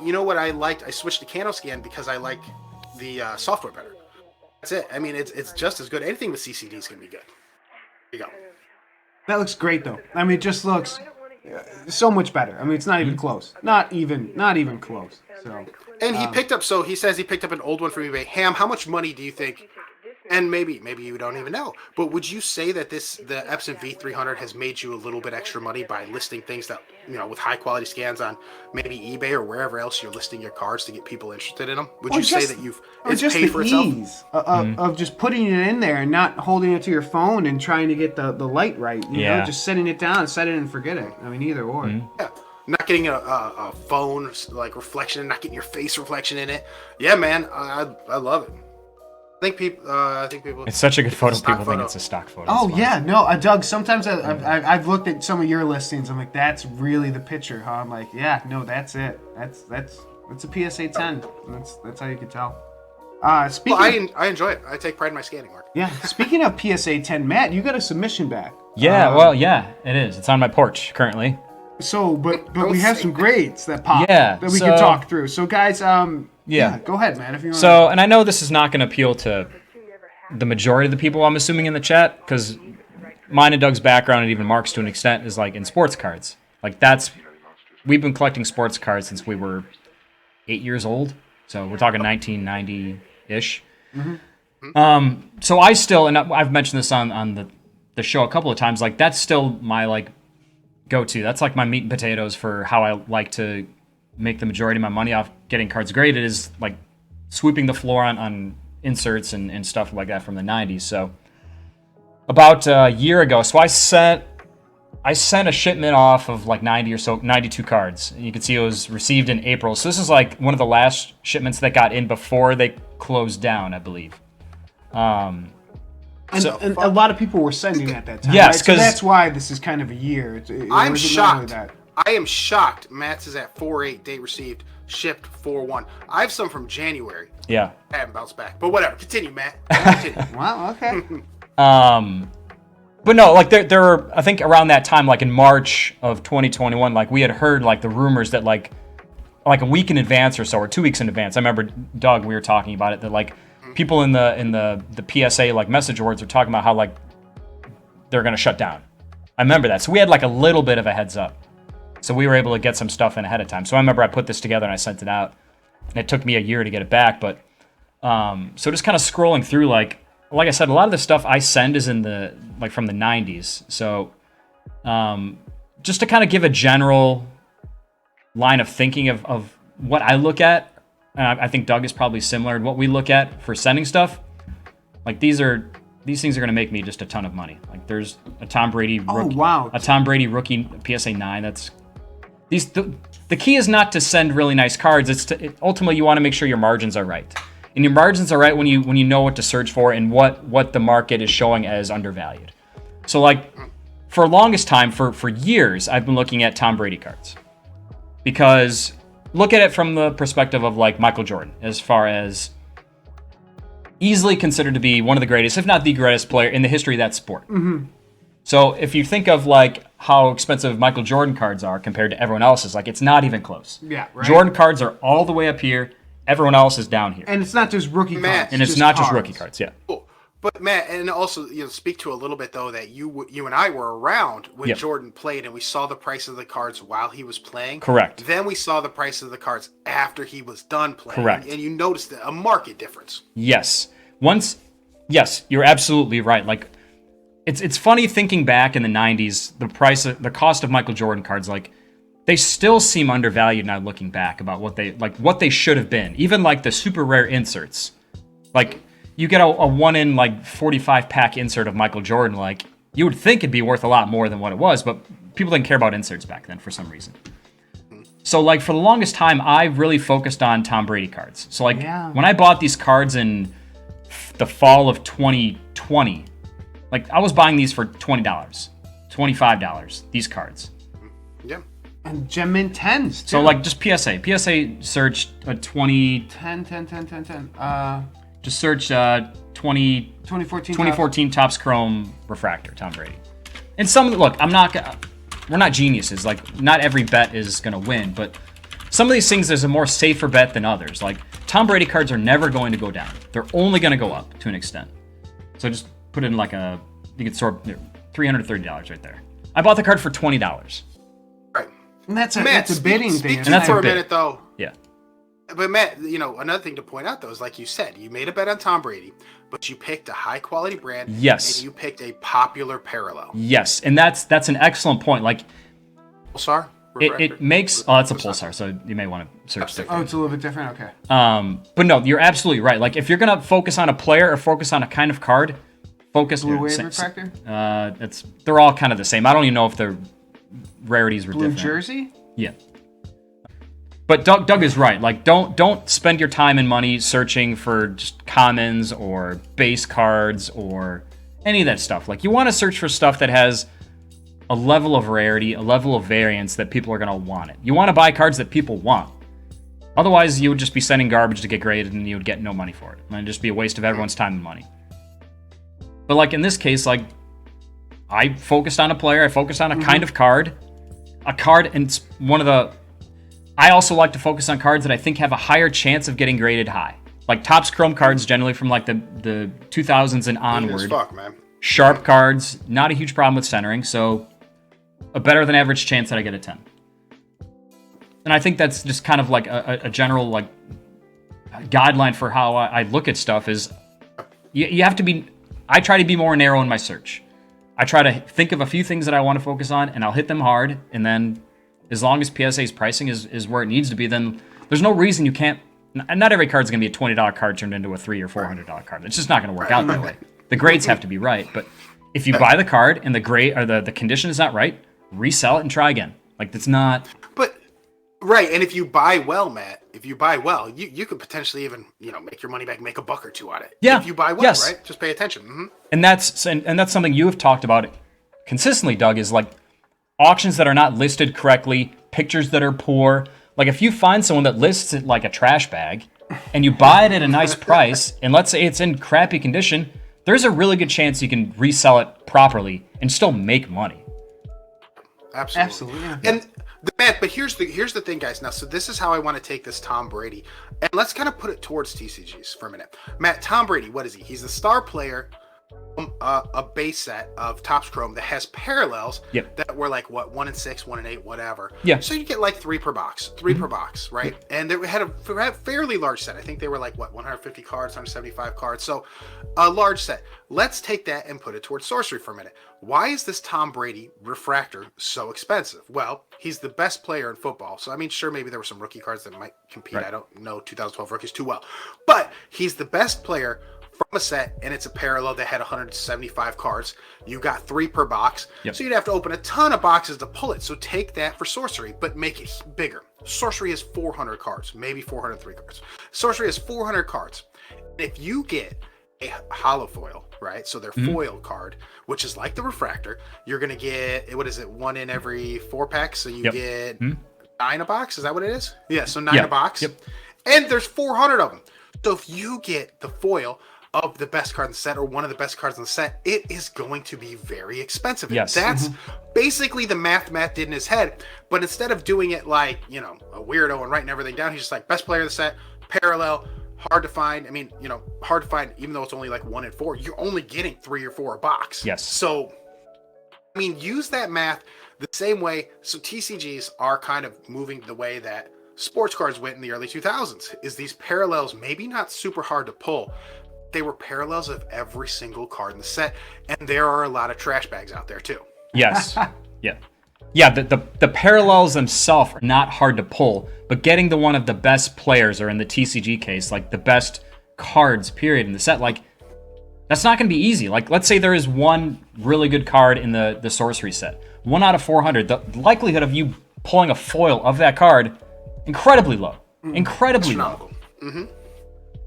You know what I liked? I switched to CanoScan because I like the software better. That's it. I mean, it's just as good. Anything with CCD is gonna be good. There you go. That looks great, though. I mean, it just looks so much better. I mean, it's not even close. Not even close. So. And he says he picked up an old one from eBay. Ham, how much money do you think? And maybe you don't even know, but would you say that the Epson V300 has made you a little bit extra money by listing things that, with high quality scans on maybe eBay or wherever else you're listing your cards to get people interested in them? Would you say that it's paid for itself? Ease of just putting it in there and not holding it to your phone and trying to get the light right, you know, just setting it down, set it and forget it. I mean, either or. Mm-hmm. Yeah. Not getting a phone like reflection, not getting your face reflection in it. Yeah, man, I love it. I think people. It's such a good photo. People think it's a stock photo. Oh yeah, no, Doug. Sometimes I've looked at some of your listings. I'm like, that's really the picture, huh? I'm like, yeah, no, that's it. That's a PSA 10. That's how you can tell. I enjoy it. I take pride in my scanning work. Yeah. Speaking of PSA 10, Matt, you got a submission back. Yeah. It is. It's on my porch currently. So, but we have some grades that pop that we can talk through. So, guys, yeah, go ahead, man. If you want. So, and I know this is not going to appeal to the majority of the people, I'm assuming, in the chat, because mine and Doug's background, and even Mark's to an extent, is like in sports cards. Like that's we've been collecting sports cards since we were 8 years old. So we're talking 1990-ish. So I still, and I've mentioned this on the show a couple of times, like that's still my like go-to. That's like my meat and potatoes for how I like to make the majority of my money off getting cards graded, is like sweeping the floor on inserts and stuff like that from the 90s. So about a year ago, so I sent a shipment off of like 92 cards. And you can see it was received in April. So this is like one of the last shipments that got in before they closed down, I believe. And a lot of people were sending at that time. Yes, right? So that's why this is kind of a year. I'm shocked. I am shocked. Matt's is at 4/8, date received, shipped 4/1. I have some from January. Yeah. I haven't bounced back. But whatever. Continue, Matt. Continue. Wow, okay. But no, like there were, I think around that time, like in March of 2021, like we had heard like the rumors that like a week in advance or so, or 2 weeks in advance. I remember, Doug, we were talking about it, that like people in the PSA like message boards are talking about how like they're gonna shut down. I remember that. So we had like a little bit of a heads up. So we were able to get some stuff in ahead of time. So I remember I put this together and I sent it out. And it took me a year to get it back. But so just kind of scrolling through, like I said, a lot of the stuff I send is in the like from the 90s. So just to kind of give a general line of thinking of what I look at, and I think Doug is probably similar to what we look at for sending stuff. Like these things are going to make me just a ton of money. Like there's a Tom Brady rookie, a Tom Brady rookie PSA 9. That's the key is not to send really nice cards. It's to ultimately you want to make sure your margins are right. And your margins are right when you know what to search for and what the market is showing as undervalued. So like for the longest time, for years, I've been looking at Tom Brady cards. Because look at it from the perspective of like Michael Jordan, as far as easily considered to be one of the greatest, if not the greatest player in the history of that sport. Mm-hmm. So if you think of like how expensive Michael Jordan cards are compared to everyone else's, like it's not even close. Yeah, right. Jordan cards are all the way up here. Everyone else is down here. And it's not just rookie cards. And it's not just rookie cards, yeah. Cool. But Matt, and also speak to a little bit though that you and I were around when Jordan played, and we saw the price of the cards while he was playing. Correct. Then we saw the price of the cards after he was done playing. Correct. And you noticed a market difference. Yes. Yes, you're absolutely right. Like it's funny thinking back in the 90s, the cost of Michael Jordan cards, like they still seem undervalued now looking back about what they should have been. Even like the super rare inserts. Like you get a 1 in like 45 pack insert of Michael Jordan, like you would think it'd be worth a lot more than what it was, but people didn't care about inserts back then for some reason. So like for the longest time, I really focused on Tom Brady cards. So like when I bought these cards in the fall of 2020, like I was buying these for $20, $25, these cards. Yeah. And Gem Mint 10s too. So like just PSA searched a 10. Just search 2014 Topps Chrome Refractor Tom Brady. And look, we're not geniuses. Like not every bet is gonna win, but some of these things there's a more safer bet than others. Like Tom Brady cards are never going to go down. They're only going to go up to an extent. So just put it in like you can sort $330 right there. I bought the card for $20. Right. And that's a bidding thing. And that's for a minute though. Yeah. But Matt, another thing to point out though is like you said, you made a bet on Tom Brady, but you picked a high quality brand. Yes. And you picked a popular parallel. Yes, and that's an excellent point. Like Pulsar. It makes that's a Pulsar, so you may want to search different. Oh, it's a little bit different. Okay. But no, you're absolutely right. Like if you're gonna focus on a player or focus on a kind of card, focus. Blue Wave Refractor. They're all kind of the same. I don't even know if the rarities were Blue different. Jersey. Yeah. But Doug is right. Like don't spend your time and money searching for just commons or base cards or any of that stuff. Like you want to search for stuff that has a level of rarity, a level of variance that people are going to want it. You want to buy cards that people want. Otherwise, you would just be sending garbage to get graded and you would get no money for it. And it'd just be a waste of everyone's time and money. But like in this case, like I focused on a player, I focused on a kind of card. And it's one of the... I also like to focus on cards that I think have a higher chance of getting graded high. Like Topps Chrome cards generally from like the 2000s and onward. Fuck, man. Sharp cards, not a huge problem with centering, so a better than average chance that I get a 10. and I think that's just kind of like a general like guideline for how I look at stuff is you have to be. I try to be more narrow in my search. I try to think of a few things that I want to focus on, and I'll hit them hard. And then, as long as PSA's pricing is where it needs to be, then there's no reason you can't. Not every card's going to be a $20 card turned into a $300 or $400 card. It's just not going to work out that way. The grades have to be right. But if you buy the card and the grade or the condition is not right, resell it and try again. Like that's not. But right, and if you buy well, Matt, if you buy well, you could potentially even make your money back, make a buck or two on it. Yeah. If you buy well, Yes. right? Just pay attention. Mm-hmm. And that's something you have talked about consistently, Doug, is like auctions that are not listed correctly, pictures that are poor. Like if you find someone that lists it like a trash bag and you buy it at a nice price, and let's say it's in crappy condition, there's a really good chance you can resell it properly and still make money. Absolutely. And Matt, but here's the thing, guys. Now, so this is how I want to take this Tom Brady, and let's kind of put it towards TCGs for a minute. Matt, Tom Brady, what is he? He's the star player, a base set of Topps Chrome that has parallels that were like what 1 in 6, 1 in 8, whatever. Yeah. So you get like 3 per box, right? And they had a fairly large set. I think they were like what 150 cards, 175 cards. So a large set. Let's take that and put it towards Sorcery for a minute. Why is this Tom Brady refractor so expensive? Well, he's the best player in football. So, I mean, sure, maybe there were some rookie cards that might compete. Right. I don't know 2012 rookies too well. But he's the best player from a set, and it's a parallel that had 175 cards. You got 3 per box. Yep. So you'd have to open a ton of boxes to pull it. So take that for Sorcery, but make it bigger. Sorcery has 400 cards, maybe 403 cards. Sorcery has 400 cards. And if you get a hollow foil, right? So their foil card, which is like the refractor, you're going to get, what is it, 1 in every 4 packs. So you get 9 a box. Is that what it is? Yeah. So 9 a box. Yep. And there's 400 of them. So if you get the foil of the best card in the set or one of the best cards in the set, it is going to be very expensive. Yes. That's basically the math Matt did in his head. But instead of doing it like, a weirdo and writing everything down, he's just like, best player of the set, parallel, hard to find. I mean, hard to find, even though it's only like 1 in 4, you're only getting 3 or 4 a box. Yes. So, I mean, use that math the same way. So TCGs are kind of moving the way that sports cards went in the early 2000s, is these parallels, maybe not super hard to pull. They were parallels of every single card in the set. And there are a lot of trash bags out there too. Yes. Yeah, the parallels themselves are not hard to pull, but getting the one of the best players, or in the TCG case, like the best cards, period, in the set, like, that's not going to be easy. Like, let's say there is one really good card in the Sorcery set. 1 out of 400. The likelihood of you pulling a foil of that card, incredibly low. Incredibly low. Mm-hmm.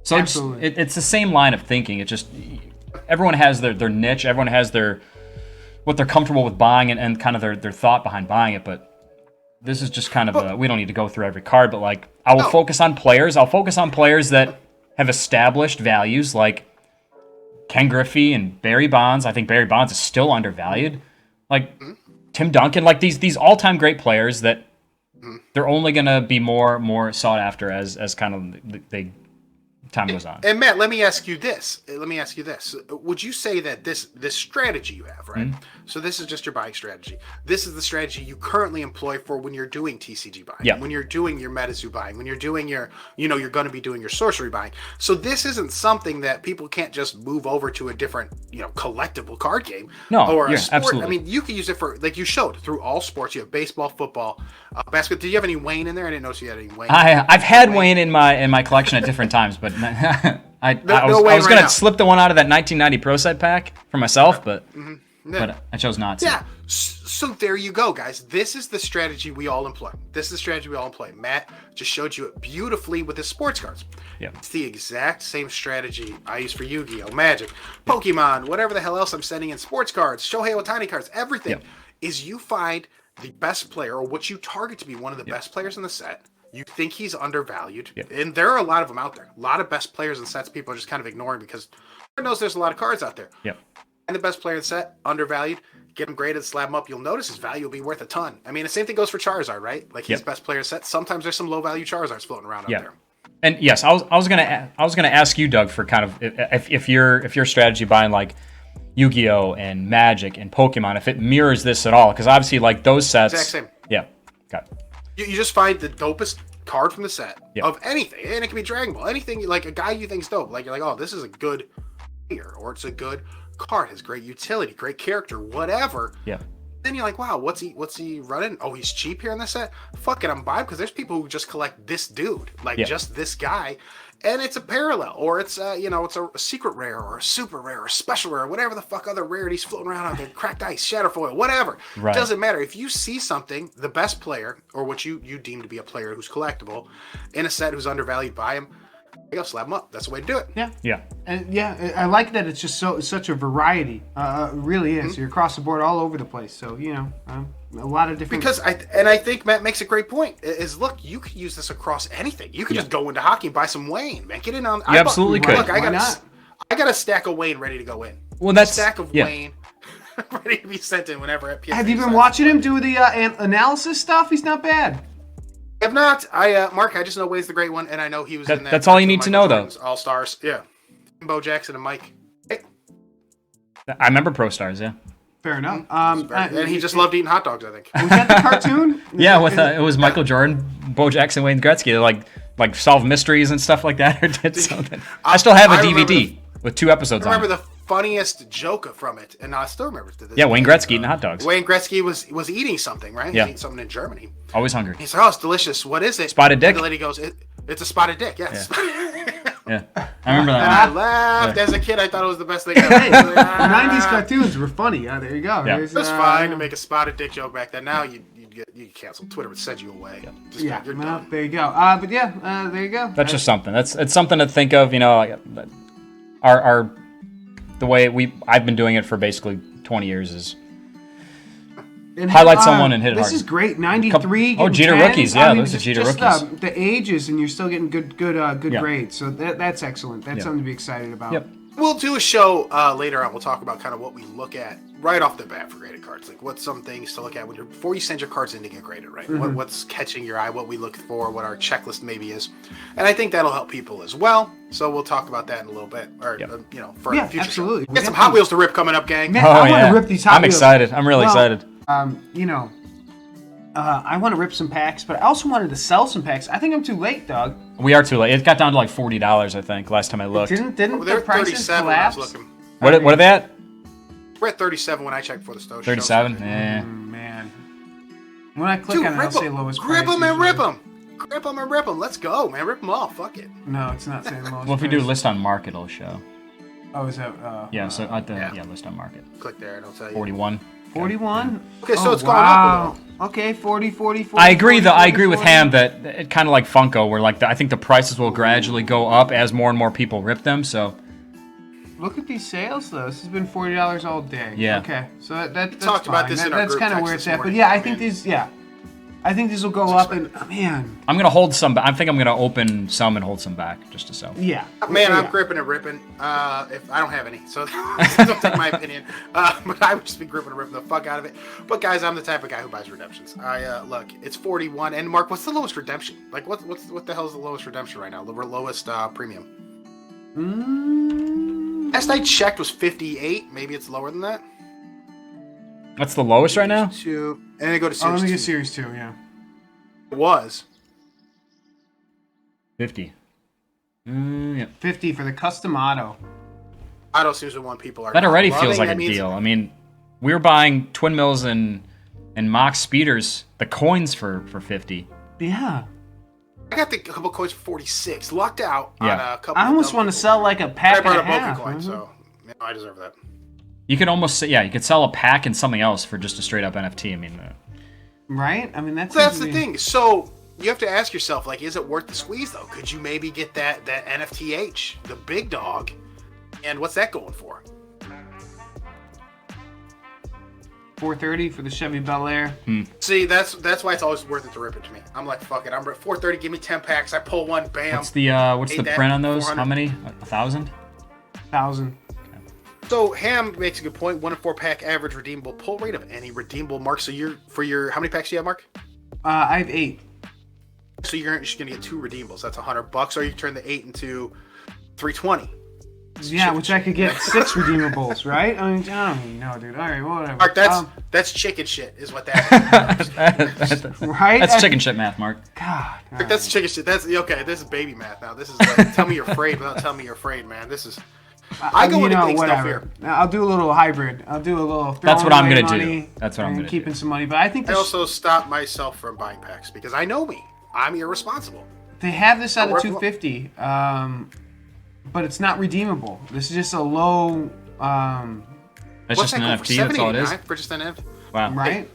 So it's the same line of thinking. It's just, everyone has their niche. Everyone has what they're comfortable with buying and kind of their thought behind buying it. But this is just kind of we don't need to go through every card, but like I will focus on players. I'll focus on players that have established values, like Ken Griffey and Barry Bonds. I think Barry Bonds is still undervalued. Like Tim Duncan, like these all-time great players that they're only going to be more sought after as kind of time goes on. And Matt, let me ask you this. Would you say that this strategy you have, right? So this is just your buying strategy. This is the strategy you currently employ for when you're doing TCG buying, when you're doing your MetaZoo buying, when you're doing your, you're going to be doing your Sorcery buying. So this isn't something that people can't just move over to a different, collectible card game. Or a sport. Absolutely. I mean, you can use it for, like you showed, through all sports. You have baseball, football, basketball. Did you have any Wayne in there? I didn't notice you had any Wayne. I've had Wayne in my collection at different times, but I was going to slip the one out of that 1990 Pro Set pack for myself, but I chose not to. Yeah. So there you go, guys. This is the strategy we all employ. Matt just showed you it beautifully with his sports cards. Yeah. It's the exact same strategy I use for Yu-Gi-Oh, Magic, Pokemon, whatever the hell else I'm sending in sports cards, Shohei Ohtani cards, everything. Is you find the best player, or what you target to be one of the best players in the set. You think he's undervalued, and there are a lot of them out there. A lot of best players in sets people are just kind of ignoring because everyone knows there's a lot of cards out there. And the best player in the set, undervalued, get him graded, slab him up. You'll notice his value will be worth a ton. I mean, the same thing goes for Charizard, right? Like his best player in set. Sometimes there's some low value Charizards floating around out there. And yes, I was gonna ask you, Doug, for kind of if your strategy buying like Yu-Gi-Oh and Magic and Pokemon, if it mirrors this at all, because obviously like those sets. Exact same. Yeah, got it. You just find the dopest card from the set Yep. of anything, and it can be Dragon Ball, anything like a guy you think's dope. Like you're like, oh, this is a good player, or it's a good card, has great utility, great character, whatever. Yeah. Then you're like, wow, what's he running? Oh, he's cheap here in this set. Fuck it, I'm buying because there's people who just collect this dude, like just this guy, and it's a parallel, or it's it's a secret rare, or a super rare, or a special rare, whatever the fuck other rarities floating around out there, cracked ice, shatterfoil, whatever. Right. Doesn't matter. If you see something, the best player, or what you deem to be a player who's collectible, in a set who's undervalued, buy him. You go slap them up. That's the way to do it. Yeah. Yeah. And I like that it's just such a variety. It really is. You're across the board, all over the place. So a lot of different. Because I think Matt makes a great point. Is look, you could use this across anything. You could just go into hockey and buy some Wayne, man. Get in on. You absolutely could. Look, I got a stack of Wayne ready to go in. Well, that's stack of Wayne ready to be sent in whenever. Have you been watching him do the analysis stuff? He's not bad. I have not. Mark, I just know Wayne's the great one, and I know he was in that. That's all you need to know, though. All Stars, yeah. Bo Jackson and Mike. Hey. I remember Pro Stars, yeah. Fair enough. And he just loved eating hot dogs, I think. Was that the cartoon? Yeah, with it was Michael Jordan, Bo Jackson, Wayne Gretzky, like solve mysteries and stuff like that, or did something. I still have a DVD with 2 episodes on it. I remember the funniest joke from it, and I still remember it. Yeah, Wayne Gretzky eating hot dogs. Wayne Gretzky was eating something, right? Yeah. He was eating something in Germany. Always hungry. He's like, oh, it's delicious. What is it? Spotted dick? And the lady goes, it's a spotted dick. Yes. Yeah, I remember that. And I laughed as a kid. I thought it was the best thing ever. Hey, the 90s cartoons were funny. There you go. Yeah. It was fine to make a spotted dick joke back then. Now you get canceled. Twitter would send you away. Yeah, you're well, done. there you go. There you go. That's just something. It's something to think of. Our the way I've been doing it for basically 20 years is highlight someone and hit it hard. This is great. 93. Jeter 10s. rookies. Yeah, those are Jeter rookies. The ages, and you're still getting good grades. So that's excellent. That's something to be excited about. Yep. We'll do a show later on. We'll talk about kind of what we look at right off the bat for graded cards. Like what's some things to look at before you send your cards in to get graded, right? Mm-hmm. What's catching your eye, what we look for, what our checklist maybe is. And I think that'll help people as well. So we'll talk about that in a little bit, or for a future absolutely. show. Get some Hot Wheels to rip coming up, gang. Man, I want to rip these Hot I'm Wheels. excited. I'm really excited. I want to rip some packs, but I also wanted to sell some packs. I think I'm too late, Doug. We are too late. It got down to like $40, I think, last time I looked. Didn't They're the prices 37 when I was collapse? looking. What are they at? We're at 37 when I checked for the show. 37? Yeah. Man. When I click Dude, on it, I'll say lowest price. grip them and usually. rip them. Grip them and rip them. Let's go, man. Rip them all. Fuck it. No, it's not saying lowest Well, if we price. do list on market, it'll show. Oh, is that... Yeah, so at the list on market. Click there and I'll tell you. 41. 41? Okay, so it's gone wow. up a little. Okay, 40, 40, 40. I agree, 40, though. I agree with 40. Ham that it kind of like Funko, where I think the prices will gradually go up as more and more people rip them. So Look at these sales, though. This has been $40 all day. Yeah. Okay, so that's talked about fine. this in our That's group kind of text where this it's at. But morning. yeah, I I think mean- these. Yeah, I think these will go up. And man, I'm gonna hold some. I think I'm gonna open some and hold some back just to sell. yeah. Man, I'm Yeah. gripping and ripping. If I don't have any, so don't take my opinion. But I would just be gripping and ripping the fuck out of it. But guys, I'm the type of guy who buys redemptions. Look, it's 41. And Mark, what's the lowest redemption? Like, what the hell is the lowest redemption right now? The lowest premium. Last I checked was 58. Maybe it's lower than that. That's the lowest right now. Two, and then go to Oh, series let me two. get Series 2, yeah. It was 50. Yeah. 50 for the custom auto. Auto seems the one people are. That already loving. feels like That a means- deal. I mean, we were buying Twin Mills and Mox Speeders, the coins for 50. Yeah. I got a couple coins for 46. Lucked out Yeah. on a couple. I almost of want to dumb sell like a people. I pack and brought a a broken half. coin, so I deserve that. You could almost say, you could sell a pack and something else for just a straight up NFT. I mean, Right? I mean, that's The thing. So you have to ask yourself, like, is it worth the squeeze though? Could you maybe get that NFTH, the big dog, and what's that going for? $430 for the Chevy Bel Air. See, that's why it's always worth it to rip it to me. I'm like, fuck it. I'm 430. Give me 10 packs. I pull one. Bam. what's the Ain't that print on those? 400? How many? 1,000? 1,000. So Ham makes a good point. 1 in 4 pack average redeemable pull rate of any redeemable mark. So how many packs do you have, Mark? I have 8. So you're just gonna get 2 redeemables. That's $100. Or you turn the 8 into $320. Yeah, which I could get 6 redeemables, right? I mean, I don't even know, dude. All right, whatever. Mark, that's chicken shit, is what that is. Right? That's chicken shit math, Mark. God. Mark, that's chicken shit. That's okay. This is baby math now. This is like, tell me you're afraid without telling me you're afraid, man. This is. I go into things no fear. I'll do a little hybrid. I'll do a little. That's what I'm gonna do. That's what I'm gonna do. Keeping some money, but I think I also stop myself from buying packs because I know me. I'm irresponsible. They have this at a 250, but it's not redeemable. This is just a low. That's just an NFT. That's all it is. For just an NFT. Wow. Right.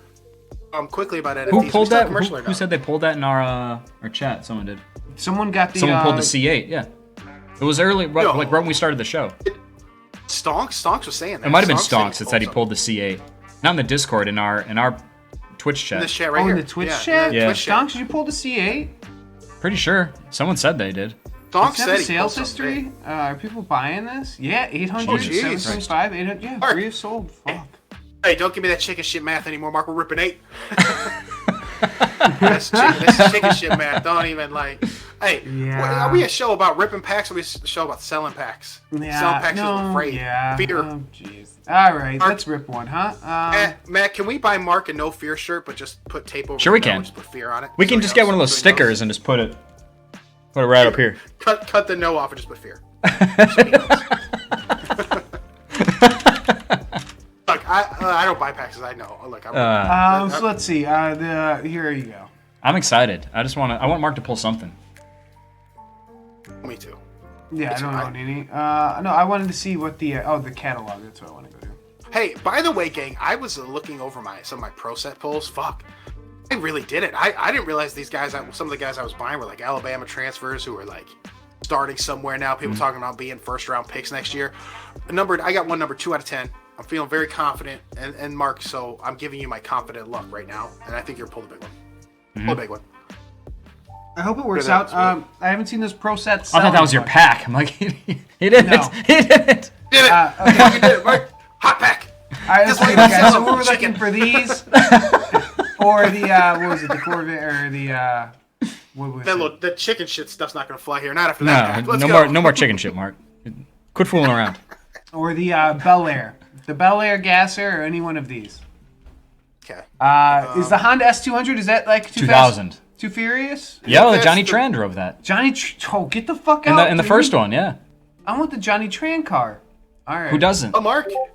Quickly about NFTs. Who pulled that? Who said they pulled that in our chat? Someone did. Someone got the. Someone pulled the C8. Yeah. It was early, like right when we started the show. Stonks was saying that. It might have been Stonks that said he pulled the C8. Not in the Discord, in our Twitch chat. In this chat right here. In the Twitch chat? Yeah. Stonks, did you pull the C8? Pretty sure. Someone said they did. Stonks said he sales history? Are people buying this? Yeah, 800, 725, 800. Yeah, Mark. 3 sold. Fuck. Hey, don't give me that chicken shit math anymore, Mark. We're ripping 8. That's chicken shit math. Don't even like. Hey, are we a show about ripping packs or are we a show about selling packs? Yeah, selling packs is afraid. Yeah. Fear. Oh, jeez. All right, let's rip one, huh? Matt, can we buy Mark a no fear shirt, but just put tape over? Sure, we can. Just put fear on it. We can just get one of those stickers and just put it right up here. Cut the no off and just put fear. Look, I don't buy packs, I know. Look, so let's see. Here you go. I'm excited. I want Mark to pull something. Me too. Yeah, I don't know any. No, I wanted to see what the catalog. That's what I want to go do. Hey, by the way, gang, I was looking over some of my pro set pulls. Fuck, I really did it. I didn't realize these guys. Some of the guys I was buying were like Alabama transfers who were like starting somewhere now. People talking about being first round picks next year. I got one number 2 out of 10. I'm feeling very confident, and Mark, so I'm giving you my confident luck right now, and I think you're pull the big one. Pull the big one. I hope it works out. I haven't seen this pro set. I thought that was your pack. I'm like, he didn't. No. He didn't. Did it? Okay. You did it, Mark. Hot pack. All right, let's see, guys. So we're looking for these, or the what was it? The Corvette or the what was it? The chicken shit stuff's not gonna fly here. Not after that. No more chicken shit, Mark. Quit fooling around. Or the Bel Air, the Bel Air Gasser, or any one of these. Okay. Is the Honda S200? Is that like 2000? Too furious? Yeah, Johnny Tran drove that. Get the fuck out. In the first one, yeah. I want the Johnny Tran car. All right. Who doesn't? Oh, Mark, you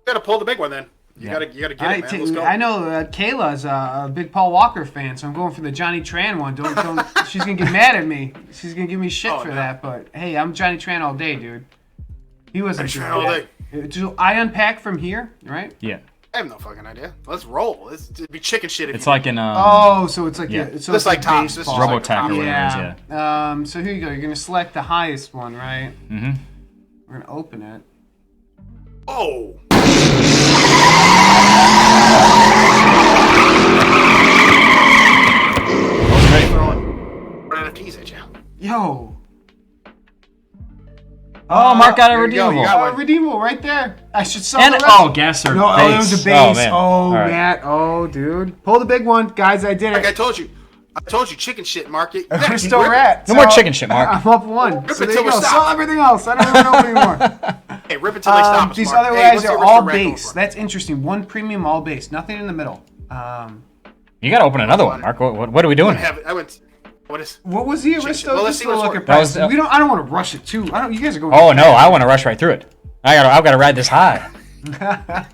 gotta pull the big one then. You gotta get it, man. Let's go. I know Kayla's a big Paul Walker fan, so I'm going for the Johnny Tran one. Don't. She's gonna get mad at me. She's gonna give me shit for that. But hey, I'm Johnny Tran all day, dude. He wasn't Tran all day. Do I unpack from here? Right? Yeah. I have no fucking idea. Let's roll. It'd be chicken shit. It's like in so it's like so it's like tops. This is Robotech or whatever yeah. it is, yeah. So here you go. You're gonna select the highest one, right? Mm-hmm. We're gonna open it. Oh. Throwing NFTs at you. Yo. Oh, Mark got a redeemable. Redeemable right there. I should sell and the rest. Gasser. No, it was a base. Man. Oh, Matt. Oh, dude. Pull the big one. Guys, I did it. Like I told you chicken shit, Mark. We're still rat. No more chicken shit, Mark. I'm up 1. So there you go. Sell everything else. I don't even know anymore. Hey, rip it till they stop us, these Mark. other guys are all base. That's interesting. 1 premium, all base. Nothing in the middle. You got to open another one, Mark. What are we doing? What was the Aristo? Well, let's see what's working. I don't want to rush it too. You guys are going. Oh no, I want to rush right through it. I've got to ride this high. Man,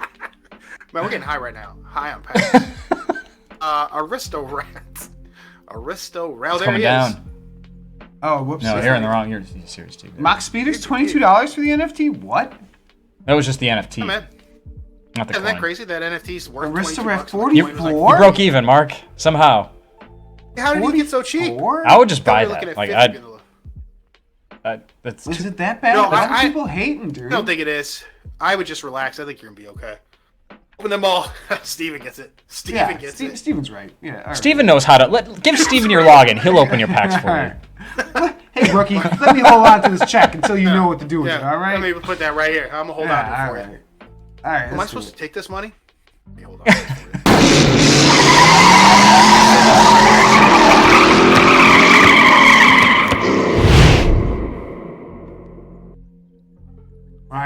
we're getting high right now. High on packs. Aristo Rat. There coming he down. is. Oh, whoops. No, you're in the wrong. You're serious too. Mock Speeder's $22 for the NFT. What? That was just the NFT. Hey, man. Not the Isn't coin. that crazy? That NFT's worth Aristo $22. Rat You 44. broke even, Mark. Somehow. How did you get so cheap? I would just buy that. Like that's. Is it that bad? No, Why are people hating, dude? I don't think it is. I would just relax. I think you're gonna be okay. Open them all. Steven gets it. Steven gets it. Steven's right. Yeah. All right. Steven knows how to give Steven your login. He'll open your packs for you. Hey, rookie, let me hold on to this check until you know what to do with it. All right. Let me put that right here. I'm gonna hold on to it for you. All right. Am I supposed to take this money? Let me hold on.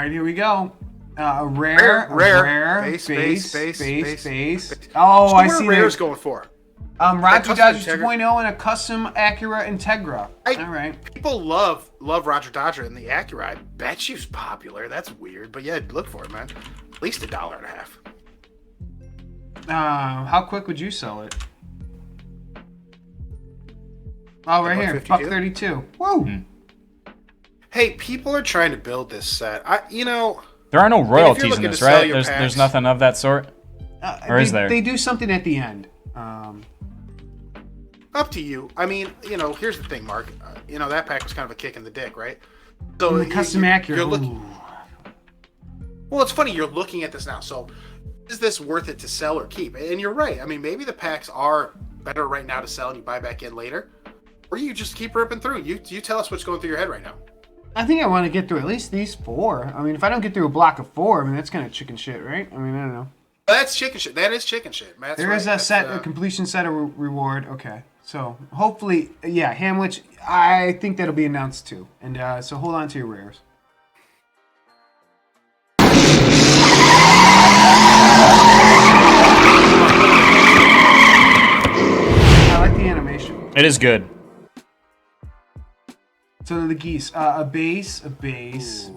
right, here we go. Rare, base. Oh, So I what are see rares that. going for? Roger custom Dodger Integra. 2.0 and a custom Acura Integra. All right. People love Roger Dodger and the Acura. I bet you's popular. That's weird, but yeah, look for it, man. At least $1.50. How quick would you sell it? Oh, right here, $1.32. Woo! Hmm. Hey, people are trying to build this set. There are no royalties in looking this, to sell right? your There's packs- nothing of that sort. Or is there? They do something at the end. Up to you. I mean, here's the thing, Mark. That pack was kind of a kick in the dick, right? So The custom Acura. You're looking. Well, it's funny. You're looking at this now. So, is this worth it to sell or keep? And you're right. I mean, maybe the packs are better right now to sell and you buy back in later, or you just keep ripping through. You tell us what's going through your head right now. I think I want to get through at least these 4. I mean, if I don't get through a block of 4, I mean, that's kind of chicken shit, right? I mean, I don't know. That's chicken shit. That is chicken shit. That's There right. is a completion set of reward. Okay. So, hopefully, yeah, Hamlich, I think that'll be announced too. And so hold on to your rares. I like the animation. It is good. So the geese, a base,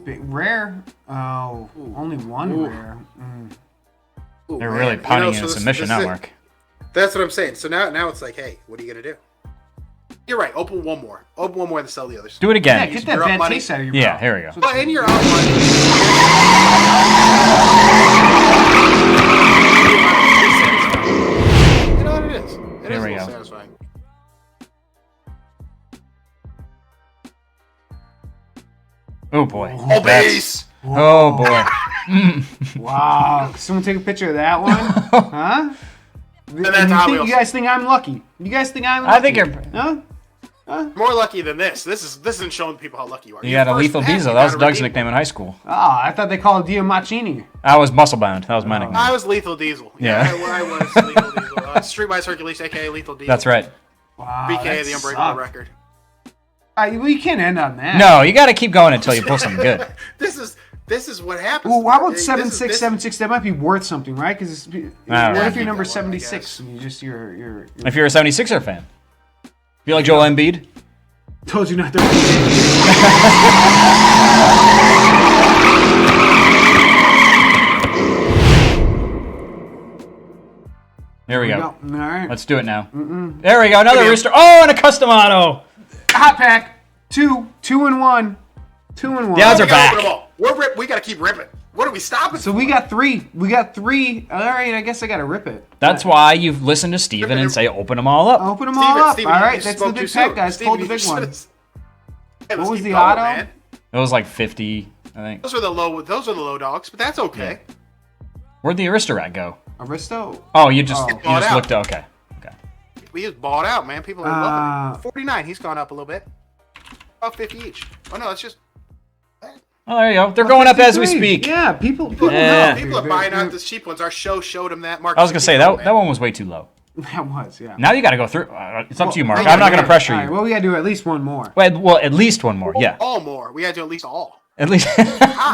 rare. Oh, only one rare. Ooh, They're man. really pounding in so a this- submission this is it. network. That's what I'm saying. So now it's like, hey, what are you gonna do? You're right. Open one more. Open one more and sell the others. Do it Yeah, again. get that You're up bad money. taste out of your Yeah, mouth. here we go. So Well, and you're out money. You know what it is? It Here is a we little go. satisfying. Oh boy. Oh, That's- base! Oh boy. Wow. Someone take a picture of that one? Huh? that's Hot Wheels. You guys think I'm lucky? You guys think I'm lucky? I think you're. Huh? More lucky than this. This isn't showing people how lucky you are. You got a Your first lethal pack, diesel. you That was got a Doug's redeem nickname in high school. Oh, I thought they called Dio Machini. I was muscle bound. That was my nickname. I was Lethal Diesel. Yeah. I was Lethal Diesel. Streetwise Hercules, aka Lethal Diesel. That's right. Wow. BK, that the Unbreakable sucked. Record. Well, you can't end on that. No, you got to keep going until you pull something good. This is what happens. Ooh, how about This is- 7676? That might be worth something, right? Because what right. if you're number Keep going, I 76 guess. and you just you're If you're a 76er fan, you like Joel Embiid? told you not to. Here we go. All right. Let's do it now. There we go. Another Okay. rooster. Oh, and a custom auto. Hot pack. Two and one. 2 and 1. The odds We are gotta back. open them all. We gotta keep ripping. What are we stopping? So we got 3. We got 3. All right, I guess I gotta rip it. That's why you've listened to Steven and say open them all up. Open them all up. Steven, All you right, that's the spoke big too pack, soon. guys. Steven, Pull the you big one. should've- Hey, What let's was keep the going, auto? man. It was like 50, I think. Those are the low dogs, but that's okay. Where'd the Aristorat go? Aristo. Oh, you just Oh. you Bought just out. looked. Okay. We just bought out, man. People are loving it. 49. He's gone up a little bit. About 50 each. Oh no, it's just. Oh, there you go. They're going up as we speak. Yeah, people Yeah. know. People are buying out the cheap ones. Our show showed them that. Mark. I was gonna say that one was way too low. That was, yeah. Now you got to go through. It's up to you, Mark. hang I'm on, not gonna hang on. pressure All right, you. well, we gotta do at least one more. Well, at least one more. Yeah. All more. We had to do at least all. At least. Well,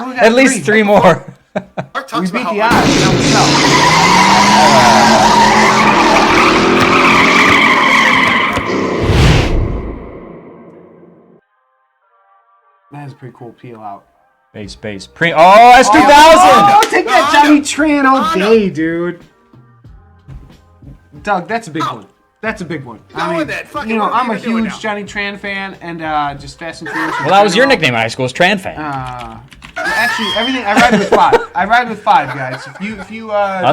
we got At least 3 more. Mark We talks beat about the how odds. Now we sell. That is a pretty cool peel out. Base. Oh, S2000. Oh, take that Dono. Johnny Tran all Dono. day, dude. Doug, that's a big one. That's a big one. Go with it. Fucking you know, what are I'm we a even doing huge now? Johnny Tran fan, and just Fast and Furious. Well, that was your nickname in high school. Was Tran fan. Actually, everything. I ride with 5. I ride with 5, guys. If you That's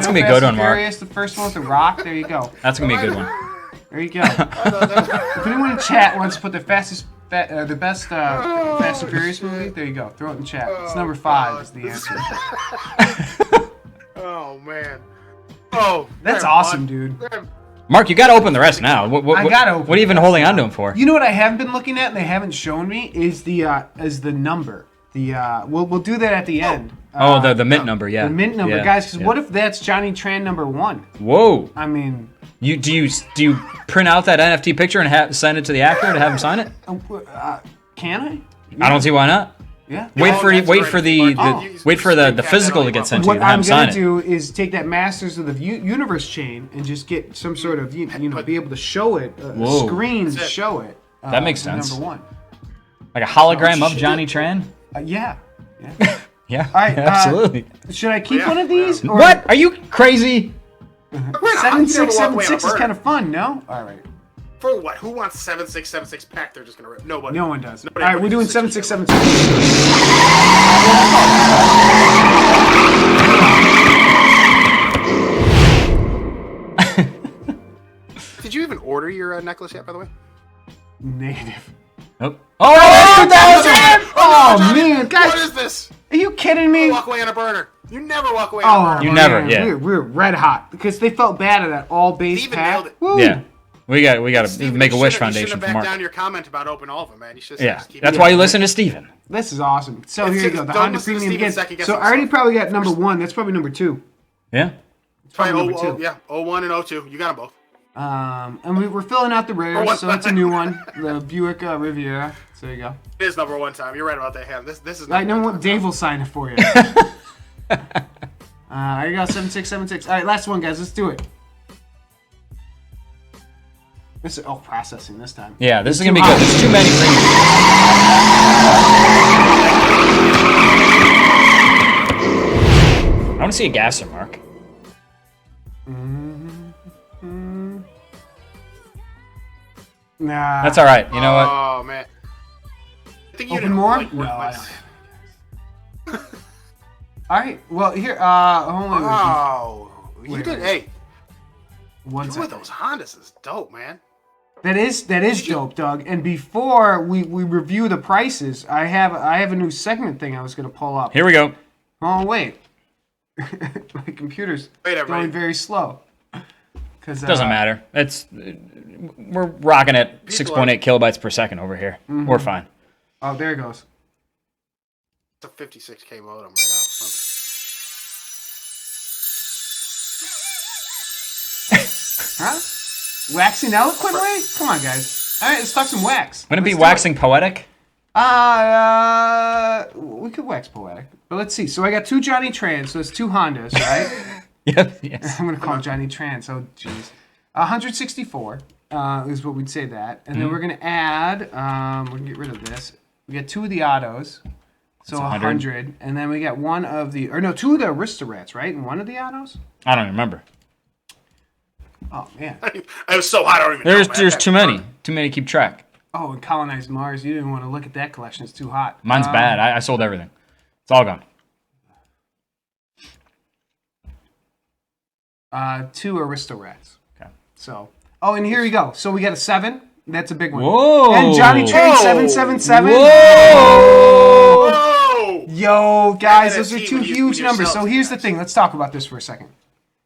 know gonna be a Fast good and one, Mark. Furious, the first one with the Rock. There you go. That's gonna be a good one. There you go. If anyone in chat wants to put the best Fast and Furious movie, there you go. Throw it in chat. It's number 5 is the answer. Oh man. Oh. That's they're awesome, fun. dude. Mark, you got to open the rest now. I gotta open What are you even the holding rest on to him for? You know what I haven't been looking at and they haven't shown me is the number. We'll do that at the end. The mint number, yeah. The mint number, Yeah, guys. Because yeah. what if that's Johnny Tran number 1? Whoa. I mean, Do you print out that NFT picture and send it to the actor to have him sign it? can I? I don't see why not. Yeah. Wait for that's wait right. for the physical to get sent to What you. Have I'm him sign gonna it. do is take that Masters of the Universe chain and just get some sort of be able to show it, Whoa. screen to That's it. show it. That makes for sense. Number one. Like a hologram of shit. Johnny Tran. Yeah. Yeah, All right. absolutely. Should I keep Yeah, one of these? Or What? Are you crazy? 7676 is kind of fun, no? All right. For what? Who wants 7676 pack? They're just gonna rip. Nobody. No one does. Nobody All right, we're doing wants 7676. Did you even order your necklace yet? By the way. Negative. Oh, Oh man, guys, What is this? are you kidding me? Walk away on a burner. You never walk away on a Oh, burner. You never, man, yeah. We're red hot because they felt bad at that all base Steven pack. nailed it. Woo. yeah. We got to Steven, make a you wish should've- foundation You should for have backed Mark. down your comment about open all of them, man. You should. Yeah, Just keep that's it. why you listen to Steven. This is awesome. So It's here you just go. The don't Honda listen to Premium Steven again. second guess So I already himself. probably got number one. That's probably number two. Yeah. Probably Probably number two. yeah, 01 and 02. You got them both. And we're filling out the Oh, rares, what? so that's a new one. The Buick Riviera. So there you go. It is number one time. You're right about that hand. This is. I know number what one Dave will sign it for you. There you go, 7676. All right, last one, guys. Let's do it. This is processing this time. Yeah, this is gonna be good. There's too many premiums. I want to see a gasser, Mark. Nah. That's all right. You know what? Oh man. I think Open didn't more? like No, work I much. don't. All right. Well, here. Hold on. Wow. You Wait, did. wait. Hey, One two of second. those Hondas is dope, man. That is dope, Doug. And before we review the prices, I have a new segment thing I was gonna pull up. Here we go. Oh wait, my computer's Wait, going everybody. very slow. Cause Doesn't matter. We're rocking at 6.8 kilobytes per second over here. We're fine. Oh, there it goes. It's a 56K modem right now. Huh? Waxing eloquently? Come on, guys. All right, let's talk some wax. Wouldn't it be Let's do waxing poetic? We could wax poetic, but let's see. So I got two Johnny Trans, so it's two Hondas, right? Yep. Yes. I'm gonna call him Johnny Trans. Oh, jeez. 164 is what we'd say that, and then we're gonna add. We're gonna get rid of this. We got two of the autos, so 100, and then we got one of the, or no, two of the Aristorats, right? And one of the autos. I don't remember. Oh man. I was so hot. I don't even know. man. There's too many. Too many to keep track. Oh, and Colonized Mars. You didn't want to look at that collection. It's too hot. Mine's bad. I sold everything. It's all gone. Two Aristorats. Okay. So, oh, and here you go. So we got a 7. That's a big one. Whoa. And Johnny Train Whoa. 777. Whoa. Whoa! Yo, guys, those are NFT two when you huge numbers. sell So it, here's the guys. thing. Let's talk about this for a second.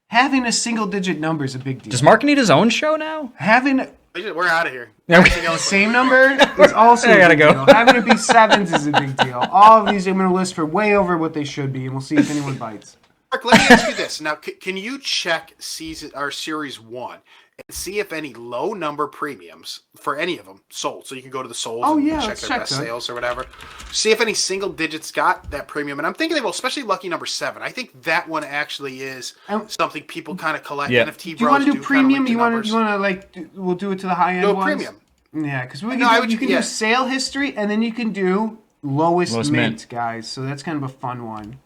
Having a single-digit number is a big deal. Does Mark need his own show now? Having We're out of here. the same number is also I a gotta big go. deal. Having it be 7s is a big deal. All of these I'm going to list for way over what they should be, and we'll see if anyone bites. Mark, let me ask you this. Now, can you check season or series 1 and see if any low number premiums for any of them sold? So you can go to the sold Oh, and yeah, check let's their check best that. sales or whatever. See if any single digits got that premium. And I'm thinking they will, especially lucky number 7. I think that one actually is something people kind of collect. Yeah. NFT Do you want to bros do premium? kinda link to You want numbers. to like? We'll do it to the high end No ones. premium. Yeah, because we No, I can would- you can yeah. do sale history, and then you can do lowest Lowest mint, mint. guys. So that's kind of a fun one.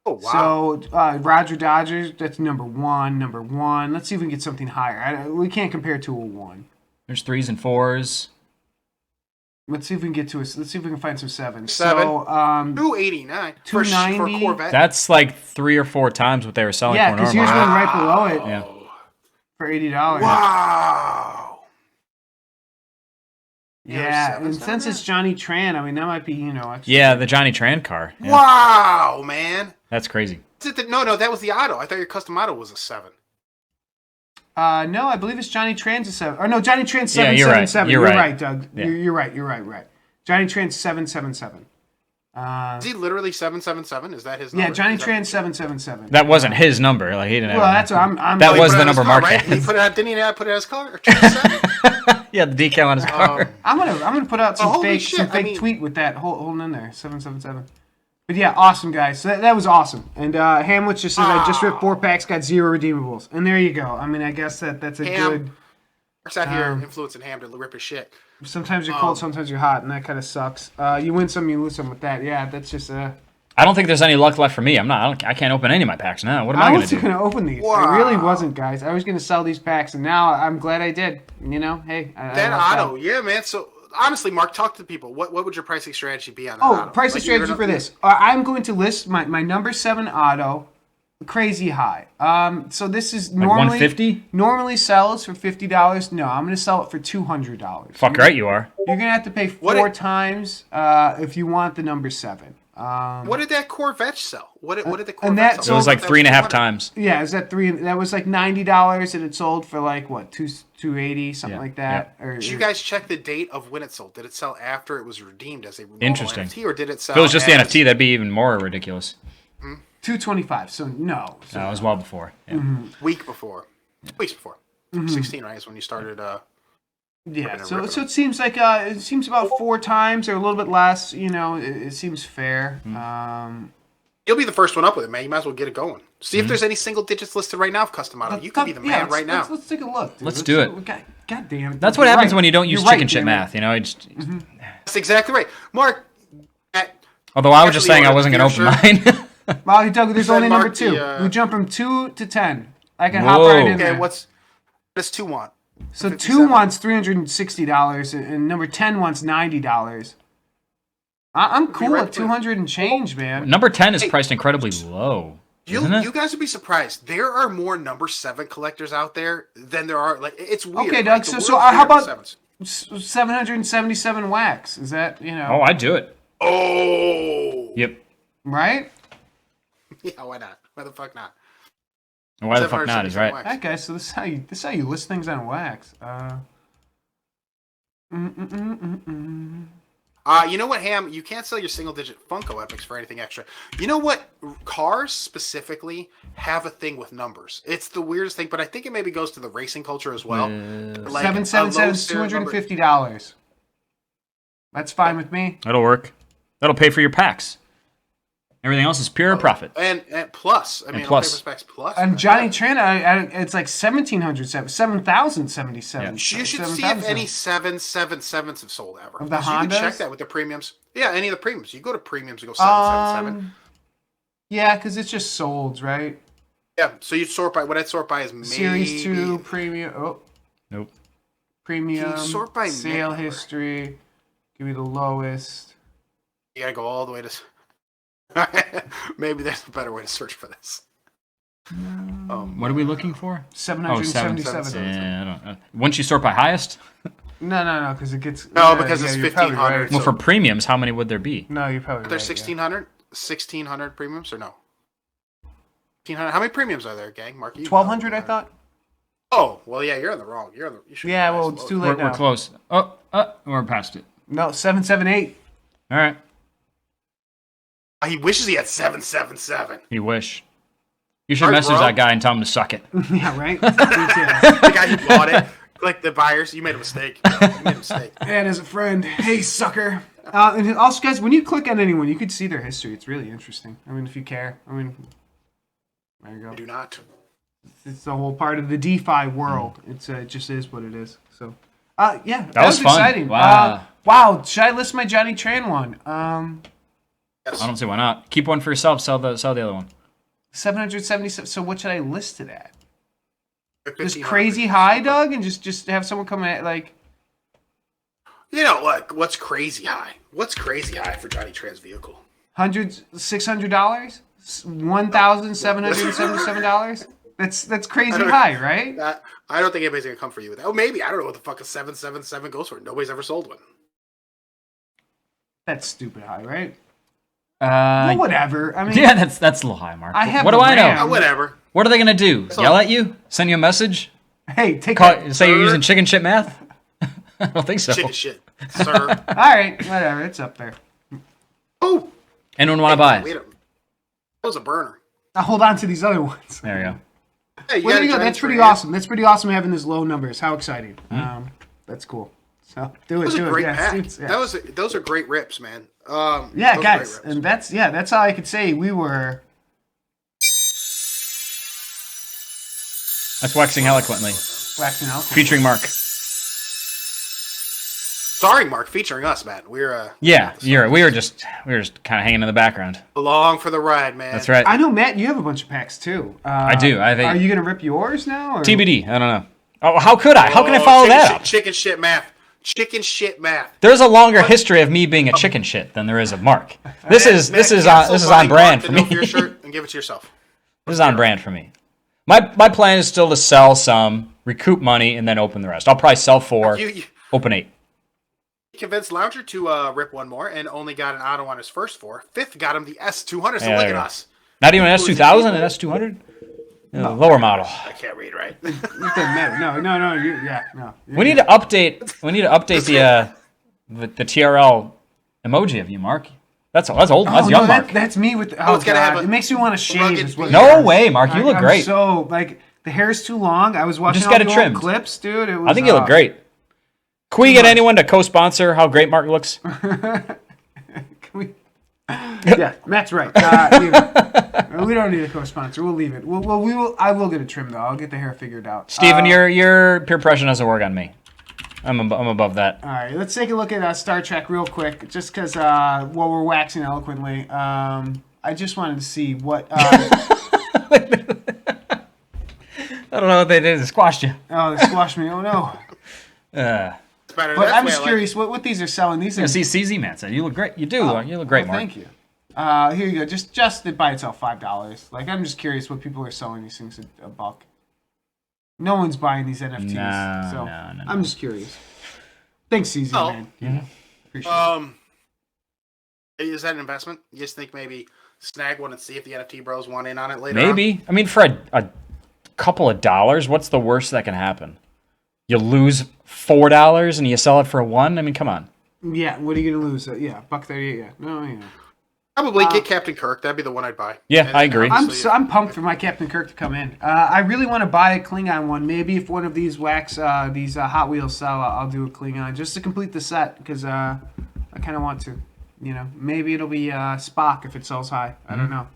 Oh, wow. So Roger Dodgers, that's number one. Number one. Let's see if we can get something higher. We can't compare to a 1. There's 3s and 4s. Let's see if we can get to a. Let's see if we can find some 7s. 7. So 289 for a 290. Corvette. That's like 3 or 4 times what they were selling yeah, for because normal. here's one right below it Yeah. for $80. Wow. Yeah, There's and 7s since down it's Johnny Tran, I mean that might be extra. Yeah, the Johnny Tran car. Yeah. Wow, man. That's crazy. No, that was the auto. I thought your custom auto was a 7. No, I believe it's Johnny Tran's a 7. Or no, Johnny Tran's Yeah, 777. you're right. Doug. Yeah. You're right. Johnny Tran's 777. Is he literally 777? Is that his Yeah, number? Johnny Is that- Tran 777. That wasn't his number. Like he didn't. Well, have that's what I'm. That Oh, he was put the it on his number car, Mark right? had. He put it on, didn't he put it on his car? Or 777? Yeah, the decal on his car. I'm gonna put out some holy fake shit, some I fake mean- tweet with that holding in there 777. But yeah, awesome guys. So that was awesome. And Hamlet just says I just ripped 4 packs, got 0 redeemables, and there you go. I mean, I guess that's a Ham. good. Mark's out here influencing Ham to rip his shit. Sometimes you're cold, sometimes you're hot, and that kind of sucks. You win some, you lose some with that. Yeah, that's just I don't think there's any luck left for me. I can't open any of my packs now. What am I gonna wasn't do? gonna open these. Wow. I really wasn't, guys. I was gonna sell these packs, and now I'm glad I did. You know, hey, That lucked out. auto, yeah, man. So honestly, Mark, talk to the people. What would your pricing strategy be on that Oh, auto? pricing Like, you're strategy gonna- for this. I'm going to list my number 7 auto crazy high. So this is normally $150? normally sells for $50. No, I'm going to sell it for $200. Fuck right you are. You're going to have to pay What 4 it- times if you want the number 7. What did that Corvette sell? What did the Corvette and that sell? It was like That 3.5 200. times. Yeah, is that 3? That was like $90, and it sold for like what, 280, something Yeah, like that. Or Did you guys check the date of when it sold? Did it sell after it was redeemed as a normal Interesting. NFT, or did it sell? If it was just the as- NFT, that'd be even more ridiculous. 225. So no. So, No, it was well before. Yeah. week before, 2 weeks before, Mm-hmm. 16, right? Is when you started. yeah. ripping So it. it seems like it seems about 4 times or a little bit less. You know, it seems fair. You'll be the first one up with it, man. You might as well get it going. See if there's any single digits listed right now of custom auto. You could be the man right now. Let's take a look. Dude. Let's do it. God damn it. That's what You're happens right. when you don't use You're chicken right, shit damn it. math. You know, That's exactly right, Mark. although I was just Actually, saying I you wasn't ordered gonna open the mine. Molly Doug, there's Send only number Mark 2. the, We jump from 2 to 10. I can hop Whoa. right in Okay, there. what does 2 want? So 2 57? wants $360, and number 10 wants $90. I'm cool right at there. 200 and change, man. Number 10 is priced incredibly low. Isn't it? You guys would be surprised. There are more number 7 collectors out there than there are. Like, it's weird. Okay, Like, Doug. the So world's how weird with about sevens. 777 wax? Is that, you know, Oh, I'd do it. Oh, Yep. right? yeah. Why not? Why the fuck not? Why the fuck not? Is 777 right. wax. All right, guys. So this is how you list things on wax. You know what, Ham? You can't sell your single-digit Funko Epics for anything extra. You know what? Cars specifically have a thing with numbers. It's the weirdest thing, but I think it maybe goes to the racing culture as well. Like, 777 a is low serial number- $250. That's fine with me. That'll work. That'll pay for your packs. Everything else is pure profit. And plus, I mean, plus. on paper specs plus. And Johnny Tran, it's like 7,077. You should see if any 777s have sold ever. Of the 'Cause you can Hondas? check that with the premiums. Yeah, any of the premiums. You go to premiums and go 777. Yeah, because it's just solds, right? Yeah, so you sort by what I'd sort by is maybe Series 2 premium. Oh, Nope. premium. Can you sort by sale number? history. Give me the lowest. You gotta go all the way to. Maybe there's a better way to search for this. What are we looking for? 777. Yeah, I don't know. Once you sort by highest? No, because it gets. No, because it's you're probably 1,500. right. Well, for premiums, how many would there be? No, you're probably There's right. 1,600 premiums or no? 1,500. How many premiums are there, gang? Mark, you 1,200, I thought. Oh, well, yeah, you're in the wrong. You should Yeah, be well, nice. it's too late We're now. close. We're past it. No, 778. All right. He wishes he had 777. You wish. You should All right, message bro. that guy and tell him to suck it. Yeah, right. The guy who bought it, like the buyers, you made a mistake. You made a mistake. And as a friend, hey sucker. And also, guys, when you click on anyone, you can see their history. It's really interesting. I mean, if you care. I mean, there you go. I do not. It's the whole part of the DeFi world. It just is what it is. So, yeah, that was fun. exciting. Wow. Wow. Should I list my Johnny Tran one? Yes. I don't see why not. Keep one for yourself. Sell the other one. 777. So what should I list it at? Just 1,500 crazy high, Doug, and just have someone come at like. You know what? What's crazy high? What's crazy high for Johnny Tran's vehicle? $600, $1,777. That's crazy high, right? I don't think anybody's gonna come for you with that. Oh, maybe I don't know what the fuck a 777 goes for. Nobody's ever sold one. That's stupid high, right? Uh, Well, whatever. I mean, yeah, that's a little high, Mark. I have what do the I RAM. know? Whatever. What are they gonna do? all. Yell at you? Send you a message? hey, take that. Say you're using chicken shit math? I don't think so. Chicken shit, sir. All right, whatever. It's up there. Oh, Anyone want to buy? That was a burner. I'll hold on to these other ones. There you go. Hey, Well, there you go. That's pretty awesome. That's pretty awesome having these low numbers. How exciting. That's cool. So do it. That was a great pack. Yeah. Those are great rips, man. Yeah, guys, and that's all I could say. We were. That's waxing eloquently. Waxing out. Featuring Mark. Starring Mark, featuring us, man. We were just kind of hanging in the background. along for the ride, man. That's right. I know, Matt. You have a bunch of packs too. I do. I think. Are you gonna rip yours now? Or? TBD. I don't know. Oh, how could I? How can I follow that up? Chicken shit math. Chicken shit math. There's a longer history of me being a chicken shit than there is of Mark. This is on brand for me. For your shirt and give it to yourself. This is on brand for me. My plan is still to sell some, recoup money, and then open the rest. I'll probably sell 4, open 8. Convinced Lounger to rip one more and only got an auto on his first 4. Fifth got him the S200. So look at us. Not even an S2000, an S200. No, lower model. I can't read right. It doesn't matter. No. No. We need to update. We need to update the TRL emoji of you, Mark. That's old. That's young Mark. That's me with. Oh, God. It makes me want to shave. No way, Mark. You look great. So the hair's too long. I was watching just all got the it trimmed. old clips, dude. It was, I think you look great. Can we get anyone to co-sponsor how great Mark looks? Can we? Yeah, Matt's right. We don't need a co-sponsor. We'll leave it. I will get a trim though. I'll get the hair figured out. Steven, your peer pressure doesn't work on me. I'm above that. All right, let's take a look at Star Trek real quick, just because while we're waxing eloquently, I just wanted to see what. I don't know what they did. They squashed you. Oh, they squashed me. Oh no. But I'm just curious what these are selling. These are. See, CZ man said you look great. You do. You look great, Mark. Thank you. Here you go. Just it by itself, $5. Like I'm just curious what people are selling these things at $1. No one's buying these NFTs, No. I'm just curious. Thanks, CZ man. Yeah. Appreciate it. Is that an investment? You just think maybe snag one and see if the NFT bros want in on it later? Maybe. I mean, for a couple of dollars, what's the worst that can happen? You lose $4 and you sell it for $1. I mean, come on. Yeah. What are you gonna lose? Yeah, $1.38. Yeah. No. Yeah. Probably get Captain Kirk. That'd be the one I'd buy. Yeah, I agree. I'm pumped for my Captain Kirk to come in. I really want to buy a Klingon one. Maybe if one of these these Hot Wheels sell, I'll do a Klingon just to complete the set because I kind of want to. You know, maybe it'll be Spock if it sells high. I don't know.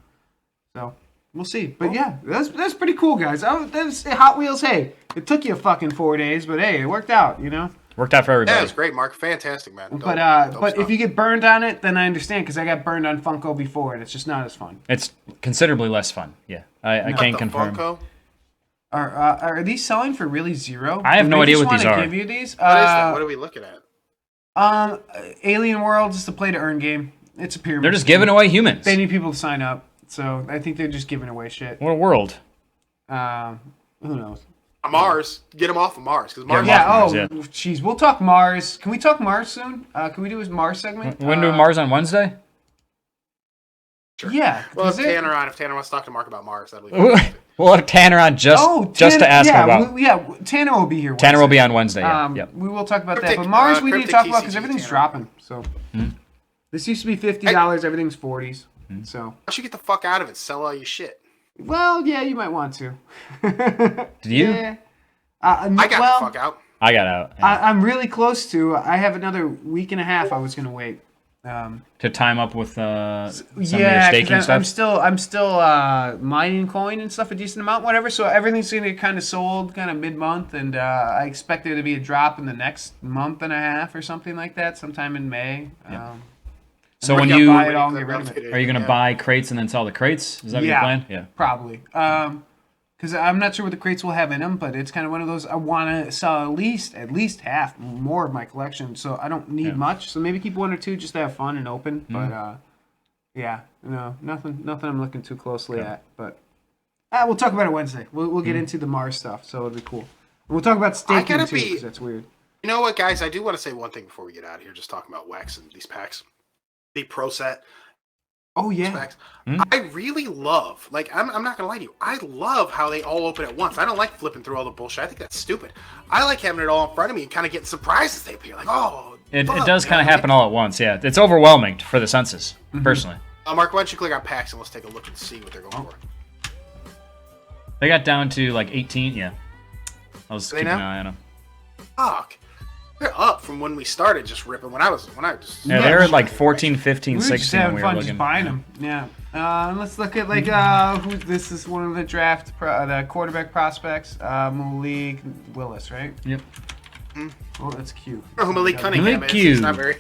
So we'll see. But yeah, that's pretty cool, guys. That's Hot Wheels. Hey, it took you fucking 4 days, but hey, it worked out. You know. Worked out for everybody. Yeah, it was great, Mark. Fantastic, man. But if you get burned on it, then I understand because I got burned on Funko before, and it's just not as fun. It's considerably less fun. Yeah, I can't confirm. Funko? Are these selling for really $0? I have no idea what these are. Give you these? What is that? What are we looking at? Alien World is a play to earn game. It's a pyramid. They're just giving away humans. They need people to sign up, so I think they're just giving away shit. What a world. Who knows? Mars. Get them off of Mars. Cause Mars jeez. We'll talk Mars. Can we talk Mars soon? Can we do a Mars segment? When do Mars on Wednesday? Sure. Yeah. Well, if Tanner wants to talk to Mark about Mars, that'll be We'll have Tanner on just to ask him about. Tanner will be here. Tanner will be on Wednesday. Yep. We will talk about that. But Mars, we need to talk about because everything's dropping. So this used to be $50. Everything's $40s. So why don't you get the fuck out of it? Sell all your shit. Well, yeah, you might want to. Did you? Yeah. I got the fuck out. I got out. Yeah. I'm really close to. I have another week and a half. I was gonna wait. To time up with some of your staking stuff. I'm still mining coin and stuff a decent amount, whatever. So everything's gonna get kind of sold kind of mid-month, and I expect there to be a drop in the next month and a half or something like that, sometime in May. Yeah. So when you buy it all, get rid of it. Are you going to buy crates and then sell the crates? Is that your plan? Yeah, probably. Because I'm not sure what the crates will have in them, but it's kind of one of those. I want to sell at least half more of my collection, so I don't need much. So maybe keep 1 or 2 just to have fun and open. But nothing I'm looking too closely at. But we'll talk about it Wednesday. We'll get into the Mars stuff, so it'll be cool. And we'll talk about staking too, because that's weird. You know what, guys? I do want to say one thing before we get out of here. Just talking about wax and these packs. The Pro Set. Oh yeah. I really love, I'm not gonna lie to you, I love how they all open at once. I don't like flipping through all the bullshit. I think that's stupid. I like having it all in front of me and kind of getting surprised as they appear. Like, oh, it does kind of happen all at once. Yeah, it's overwhelming for the senses, personally. Mark, why don't you click on packs and let's take a look and see what they're going for. They got down to like 18. Yeah, I was keeping an eye on them. Fuck. They're up from when we started just ripping. When I just Yeah, they were like 14, 15, We were 16 just when having we were fun looking. just buying them. Yeah. Let's look at like who. This is one of the the quarterback prospects. Malik Willis, right? Yep. Oh, that's cute. who Malik Cunningham is. Cute. It's not very.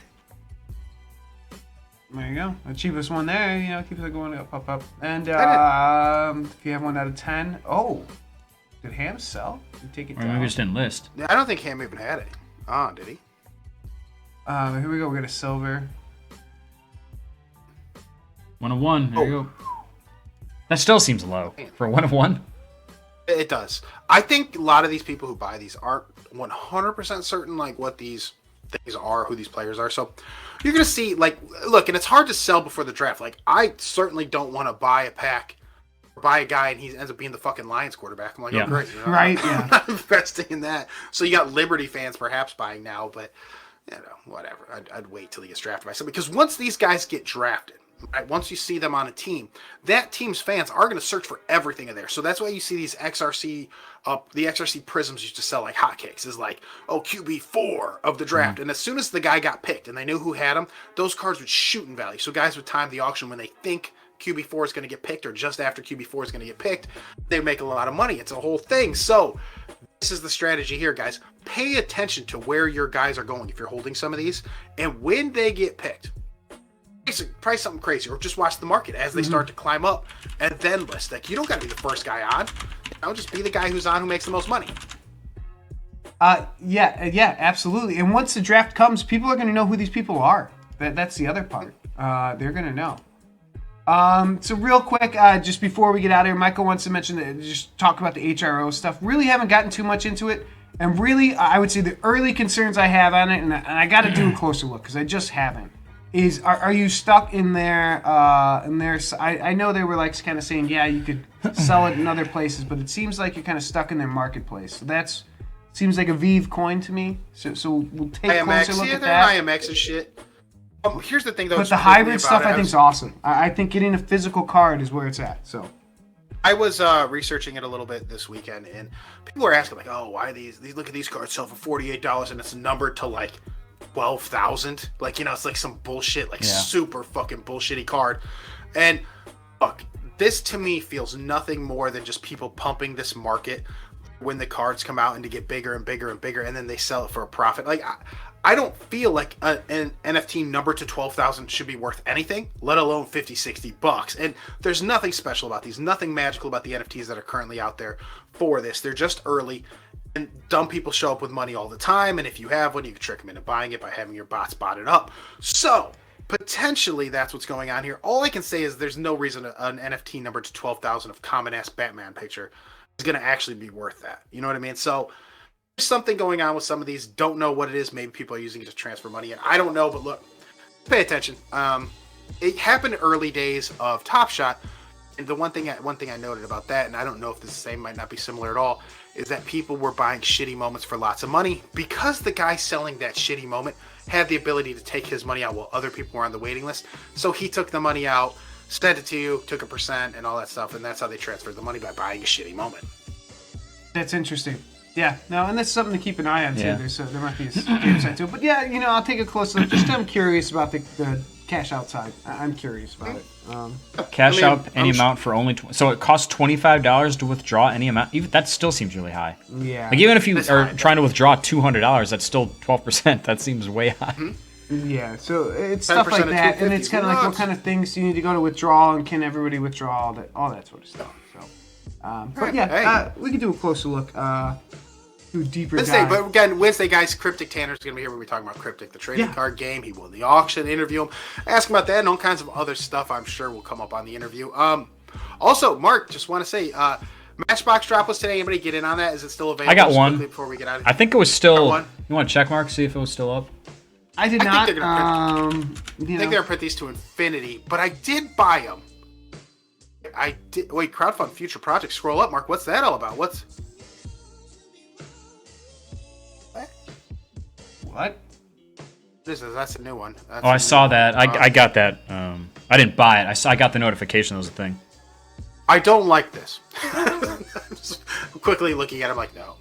There you go. The cheapest one there. You know, keeps it going up, up. And if you have 1 out of 10, oh, did Ham sell? Did you take it Or down? maybe we just didn't list. I don't think Ham even had it. Oh, did he? Here we go. We got a silver. 1 of 1. There you go. That still seems low for a 1 of 1. It does. I think a lot of these people who buy these aren't 100% certain like what these things are, who these players are. So you're gonna see like, look, and it's hard to sell before the draft. Like I certainly don't want to buy a pack, or buy a guy, and he ends up being the fucking Lions quarterback. I'm like, Yeah. oh great, you know, Right, I'm yeah. not investing in that. So you got Liberty fans perhaps buying now, but you know, whatever. I'd wait till he gets drafted by somebody, because once these guys get drafted. Right, once you see them on a team, that team's fans are going to search for everything in there. So that's why you see these XRC, the XRC prisms used to sell like hotcakes. Is like, oh, QB4 of the draft. And as soon as the guy got picked and they knew who had him, those cards would shoot in value. So guys would time the auction when they think QB4 is going to get picked, or just after QB4 is going to get picked, they make a lot of money. It's a whole thing. So this is the strategy here, guys. Pay attention to where your guys are going if you're holding some of these, and when they get picked, price something crazy, or just watch the market as they start to climb up, and then list. Like, you don't got to be the first guy on. You know, just be the guy who's on who makes the most money. Yeah, absolutely. And once the draft comes, people are going to know who these people are. That's the other part. They're going to know. So real quick, just before we get out of here, Michael wants to mention that, just talk about the HRO stuff. Really haven't gotten too much into it. And really, I would say the early concerns I have on it, and I got to do a closer look because I just haven't, is are you stuck in there? I know they were like kind of saying, yeah, you could sell it in other places, but it seems like you're kind of stuck in their marketplace. So that's seems like a Vive coin to me. So we'll take a closer look at that. IMX and shit. Here's the thing, though. But the hybrid stuff I think is awesome. I think getting a physical card is where it's at. So I was researching it a little bit this weekend, and people were asking like, oh, why these look at these cards sell for $48 and it's numbered to like 12,000. Like, you know, it's like some bullshit, like super fucking bullshitty card. And look, this to me feels nothing more than just people pumping this market when the cards come out and to get bigger and bigger and bigger, and then they sell it for a profit. Like, I don't feel like an NFT number to 12,000 should be worth anything, let alone 50, 60 bucks. And there's nothing special about these, nothing magical about the NFTs that are currently out there for this. They're just early, and dumb people show up with money all the time. And if you have one, you can trick them into buying it by having your bots bot it up. So potentially that's what's going on here. All I can say is there's no reason an NFT number to 12,000 of common ass Batman picture is going to actually be worth that. You know what I mean? So there's something going on with some of these. Don't know what it is. Maybe people are using it to transfer money in. I don't know, but look, pay attention. It happened early days of Top Shot, and the one thing I noted about that, and I don't know if this is the same, might not be similar at all, is that people were buying shitty moments for lots of money because the guy selling that shitty moment had the ability to take his money out while other people were on the waiting list. So he took the money out, sent it to you, took a percent, and all that stuff, and that's how they transferred the money, by buying a shitty moment. that's interesting. Yeah, no, and that's something to keep an eye on too. Yeah. There might be a game side to it, but yeah, you know, I'll take a close look. Just I'm curious about the cash outside. I'm curious about it. Cash out any amount for only so it costs $25 to withdraw any amount. Even that still seems really high. Yeah. Like even if you That's are high. trying to withdraw $200, that's still 12%. That seems way high. Yeah, so it's stuff 10% like of that, and 250, it's kind of like what nuts. kind of things do you need to go to withdraw, and can everybody withdraw all that sort of stuff. So, but yeah, we can do a closer look, do a deeper Wednesday, dive. but again, Wednesday, guys, Cryptic Tanner's going to be here. We'll be talking about Cryptic, the trading card game. He won the auction, interview him, ask him about that, and all kinds of other stuff I'm sure will come up on the interview. Also, Mark, just want to say, Matchbox drop was today. Anybody get in on that? Is it still available? I got Just one. quickly before we get out of I here. think it was still. one. You want to check mark, see if it was still up? I did I not. think they're gonna you I think know, they're going to print these to infinity, but I did buy them. I did. Wait, crowdfund future projects. Scroll up, Mark. What's that all about? What? what? This is, that's a new one. That's Oh, a I new saw one. that. I got that. I didn't buy it. I got the notification that was a thing. I don't like this. Just quickly looking at it, I'm like, no.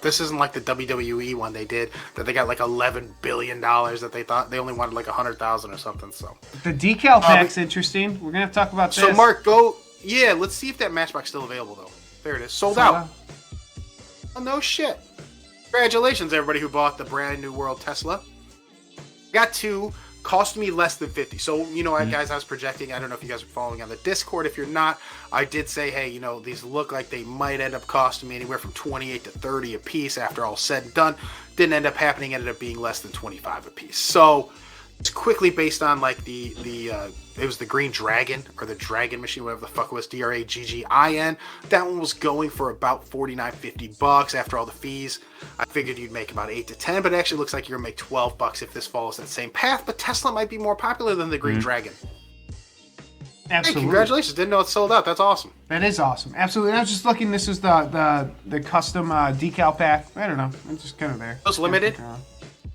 This isn't like the WWE one they did that they got like $11 billion that they thought they only wanted like 100,000 or something. So the decal pack's interesting. We're gonna have to talk about this. So Mark, go. Yeah, let's see if that Matchbox still available though. There it is, sold out. Oh no shit! Congratulations, everybody who bought the brand new World Tesla. Got two. Cost me less than 50. So, guys, I was projecting. I don't know if you guys are following on the Discord. If you're not, I did say, hey, these look like they might end up costing me anywhere from 28 to 30 a piece after all said and done. Didn't end up happening. Ended up being less than 25 a piece. So it's quickly based on like it was the Green Dragon or the Dragon Machine, whatever the fuck it was, DRAGGIN. That one was going for about $49.50 after all the fees. I figured you'd make about 8 to 10, but it actually looks like you're gonna make $12 if this follows that same path. But Tesla might be more popular than the Green Dragon. Absolutely. Hey, congratulations! Didn't know it sold out. That's awesome. That is awesome. Absolutely. And I was just looking. This is the custom decal pack. I don't know. It's just kind of there. Those limited?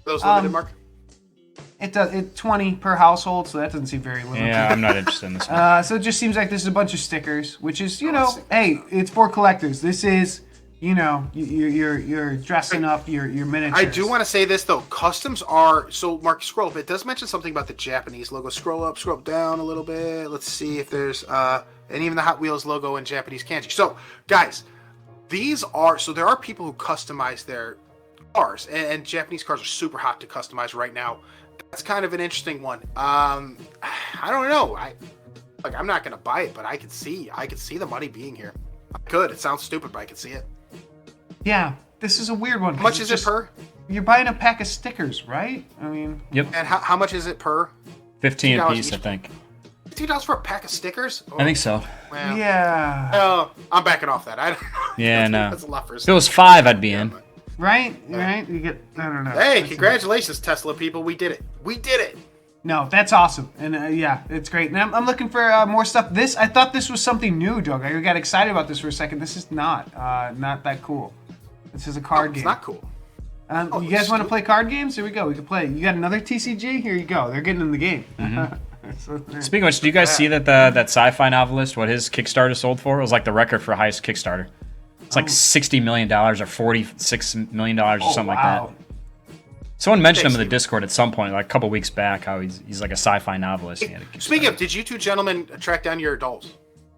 Those limited, Mark? It does. It's 20 per household, so that doesn't seem very limited. Yeah, I'm not interested in this one. So it just seems like this is a bunch of stickers, which is, hey, it's for collectors. This is, you're dressing up your miniatures. I do want to say this though. Customs are so. Mark, scroll up. It does mention something about the Japanese logo. Scroll up, scroll down a little bit. Let's see if there's and even the Hot Wheels logo in Japanese kanji. So, guys, there are people who customize their cars, and Japanese cars are super hot to customize right now. That's kind of an interesting one. I don't know. I'm not gonna buy it, but I could see the money being here. I could. It sounds stupid, but I could see it. Yeah, this is a weird one. How much is it per? You're buying a pack of stickers, right? I mean. Yep. And how much is it per? 15 a piece, I think. $15 for a pack of stickers? Oh, I think so. Well, yeah. Oh, I'm backing off that. Yeah, no. That's a lot for a If it was 5, I'd be in. Right? You get. I don't know. Hey, congratulations, Tesla people. We did it. No, that's awesome, and yeah, it's great. And I'm looking for more stuff. I thought this was something new, Doug. I got excited about this for a second. This is not that cool. This is a card game. It's not cool. You guys want to play card games? Here we go. We can play. You got another TCG? Here you go. They're getting in the game. Speaking of which, do you guys see that sci-fi novelist, what his Kickstarter sold for? It was like the record for highest Kickstarter. It's like $60 million or $46 million or something like that. Someone mentioned him in the Discord at some point, like a couple weeks back, how he's like a sci-fi novelist. Speaking of, did you two gentlemen track down your dolls?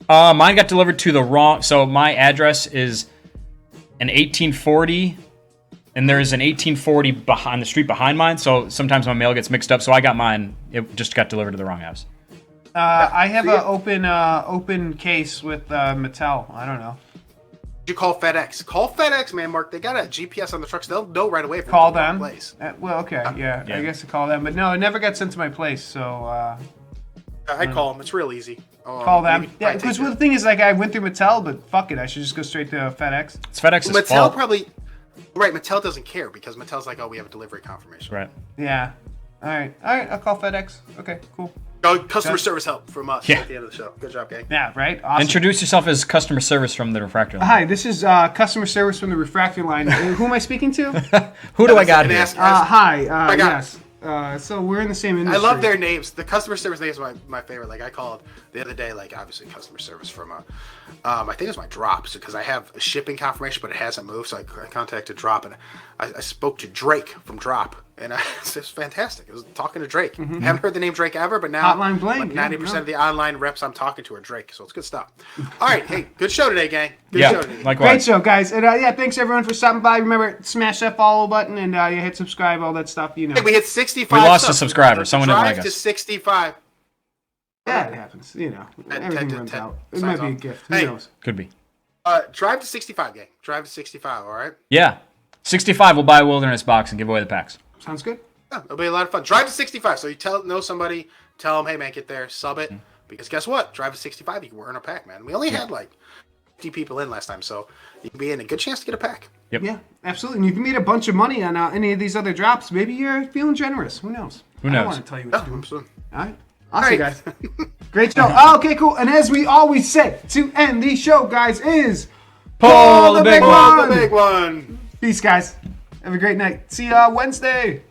Mine got delivered to the wrong. So my address is an 1840, and there is an 1840 behind the street behind mine. So sometimes my mail gets mixed up. So I got mine. It just got delivered to the wrong house. I have an open case with Mattel. I don't know. You call FedEx. Call FedEx, man, Mark. They got a GPS on the trucks. They'll know right away if call them. Place. Well, okay, yeah, I guess I call them, but no, it never got sent to my place. So I call them. It's real easy. Call them. Yeah, because the thing is, like, I went through Mattel, but fuck it, I should just go straight to FedEx. It's FedEx's Mattel fault. probably. Right, Mattel doesn't care because Mattel's like, oh, we have a delivery confirmation. Right. Yeah. All right. I'll call FedEx. Okay, cool. Customer service help from us at the end of the show. Good job, gang. Yeah, right? Awesome. Introduce yourself as customer service from the Refractor Line. Hi, this is customer service from the Refractor Line. Who am I speaking to? Who do I got here? Hi. Yes. So we're in the same industry. I love their names. The customer service names are my favorite. Like I called the other day, like obviously customer service from I think it was my Drop, because I have a shipping confirmation, but it hasn't moved. So I contacted Drop, and I spoke to Drake from Drop, and it's just fantastic. I was talking to Drake. I haven't heard the name Drake ever, but now Hotline Bling. Like 90% of the online reps I'm talking to are Drake, so it's good stuff. All right, hey, good show today, gang. Good show today. Likewise. Great show, guys. And thanks everyone for stopping by. Remember, smash that follow button and hit subscribe, all that stuff. You know. Hey, we hit 65. We lost a subscriber. Someone didn't like us. Drive to 65. Yeah, it happens. You know, everything runs out. It might be a gift. Who knows? Could be. Drive to 65, gang. Drive to 65. All right. Yeah, 65. We'll buy a wilderness box and give away the packs. Sounds good. Yeah, it'll be a lot of fun. Drive to 65. So you know somebody, tell them, hey man, get there, sub it, because guess what? Drive to 65, you can earn a pack, man. We only had like 50 people in last time, so you can be in a good chance to get a pack. Yep. Yeah, absolutely. And you can made a bunch of money on any of these other drops. Maybe you're feeling generous. Who knows? Who knows? I don't want to tell you what to do. Absolutely. All right. Awesome, guys. Great show. Oh, okay, cool. And as we always say to end the show, guys, is pull the big one. The big one. Peace, guys. Have a great night. See you Wednesday.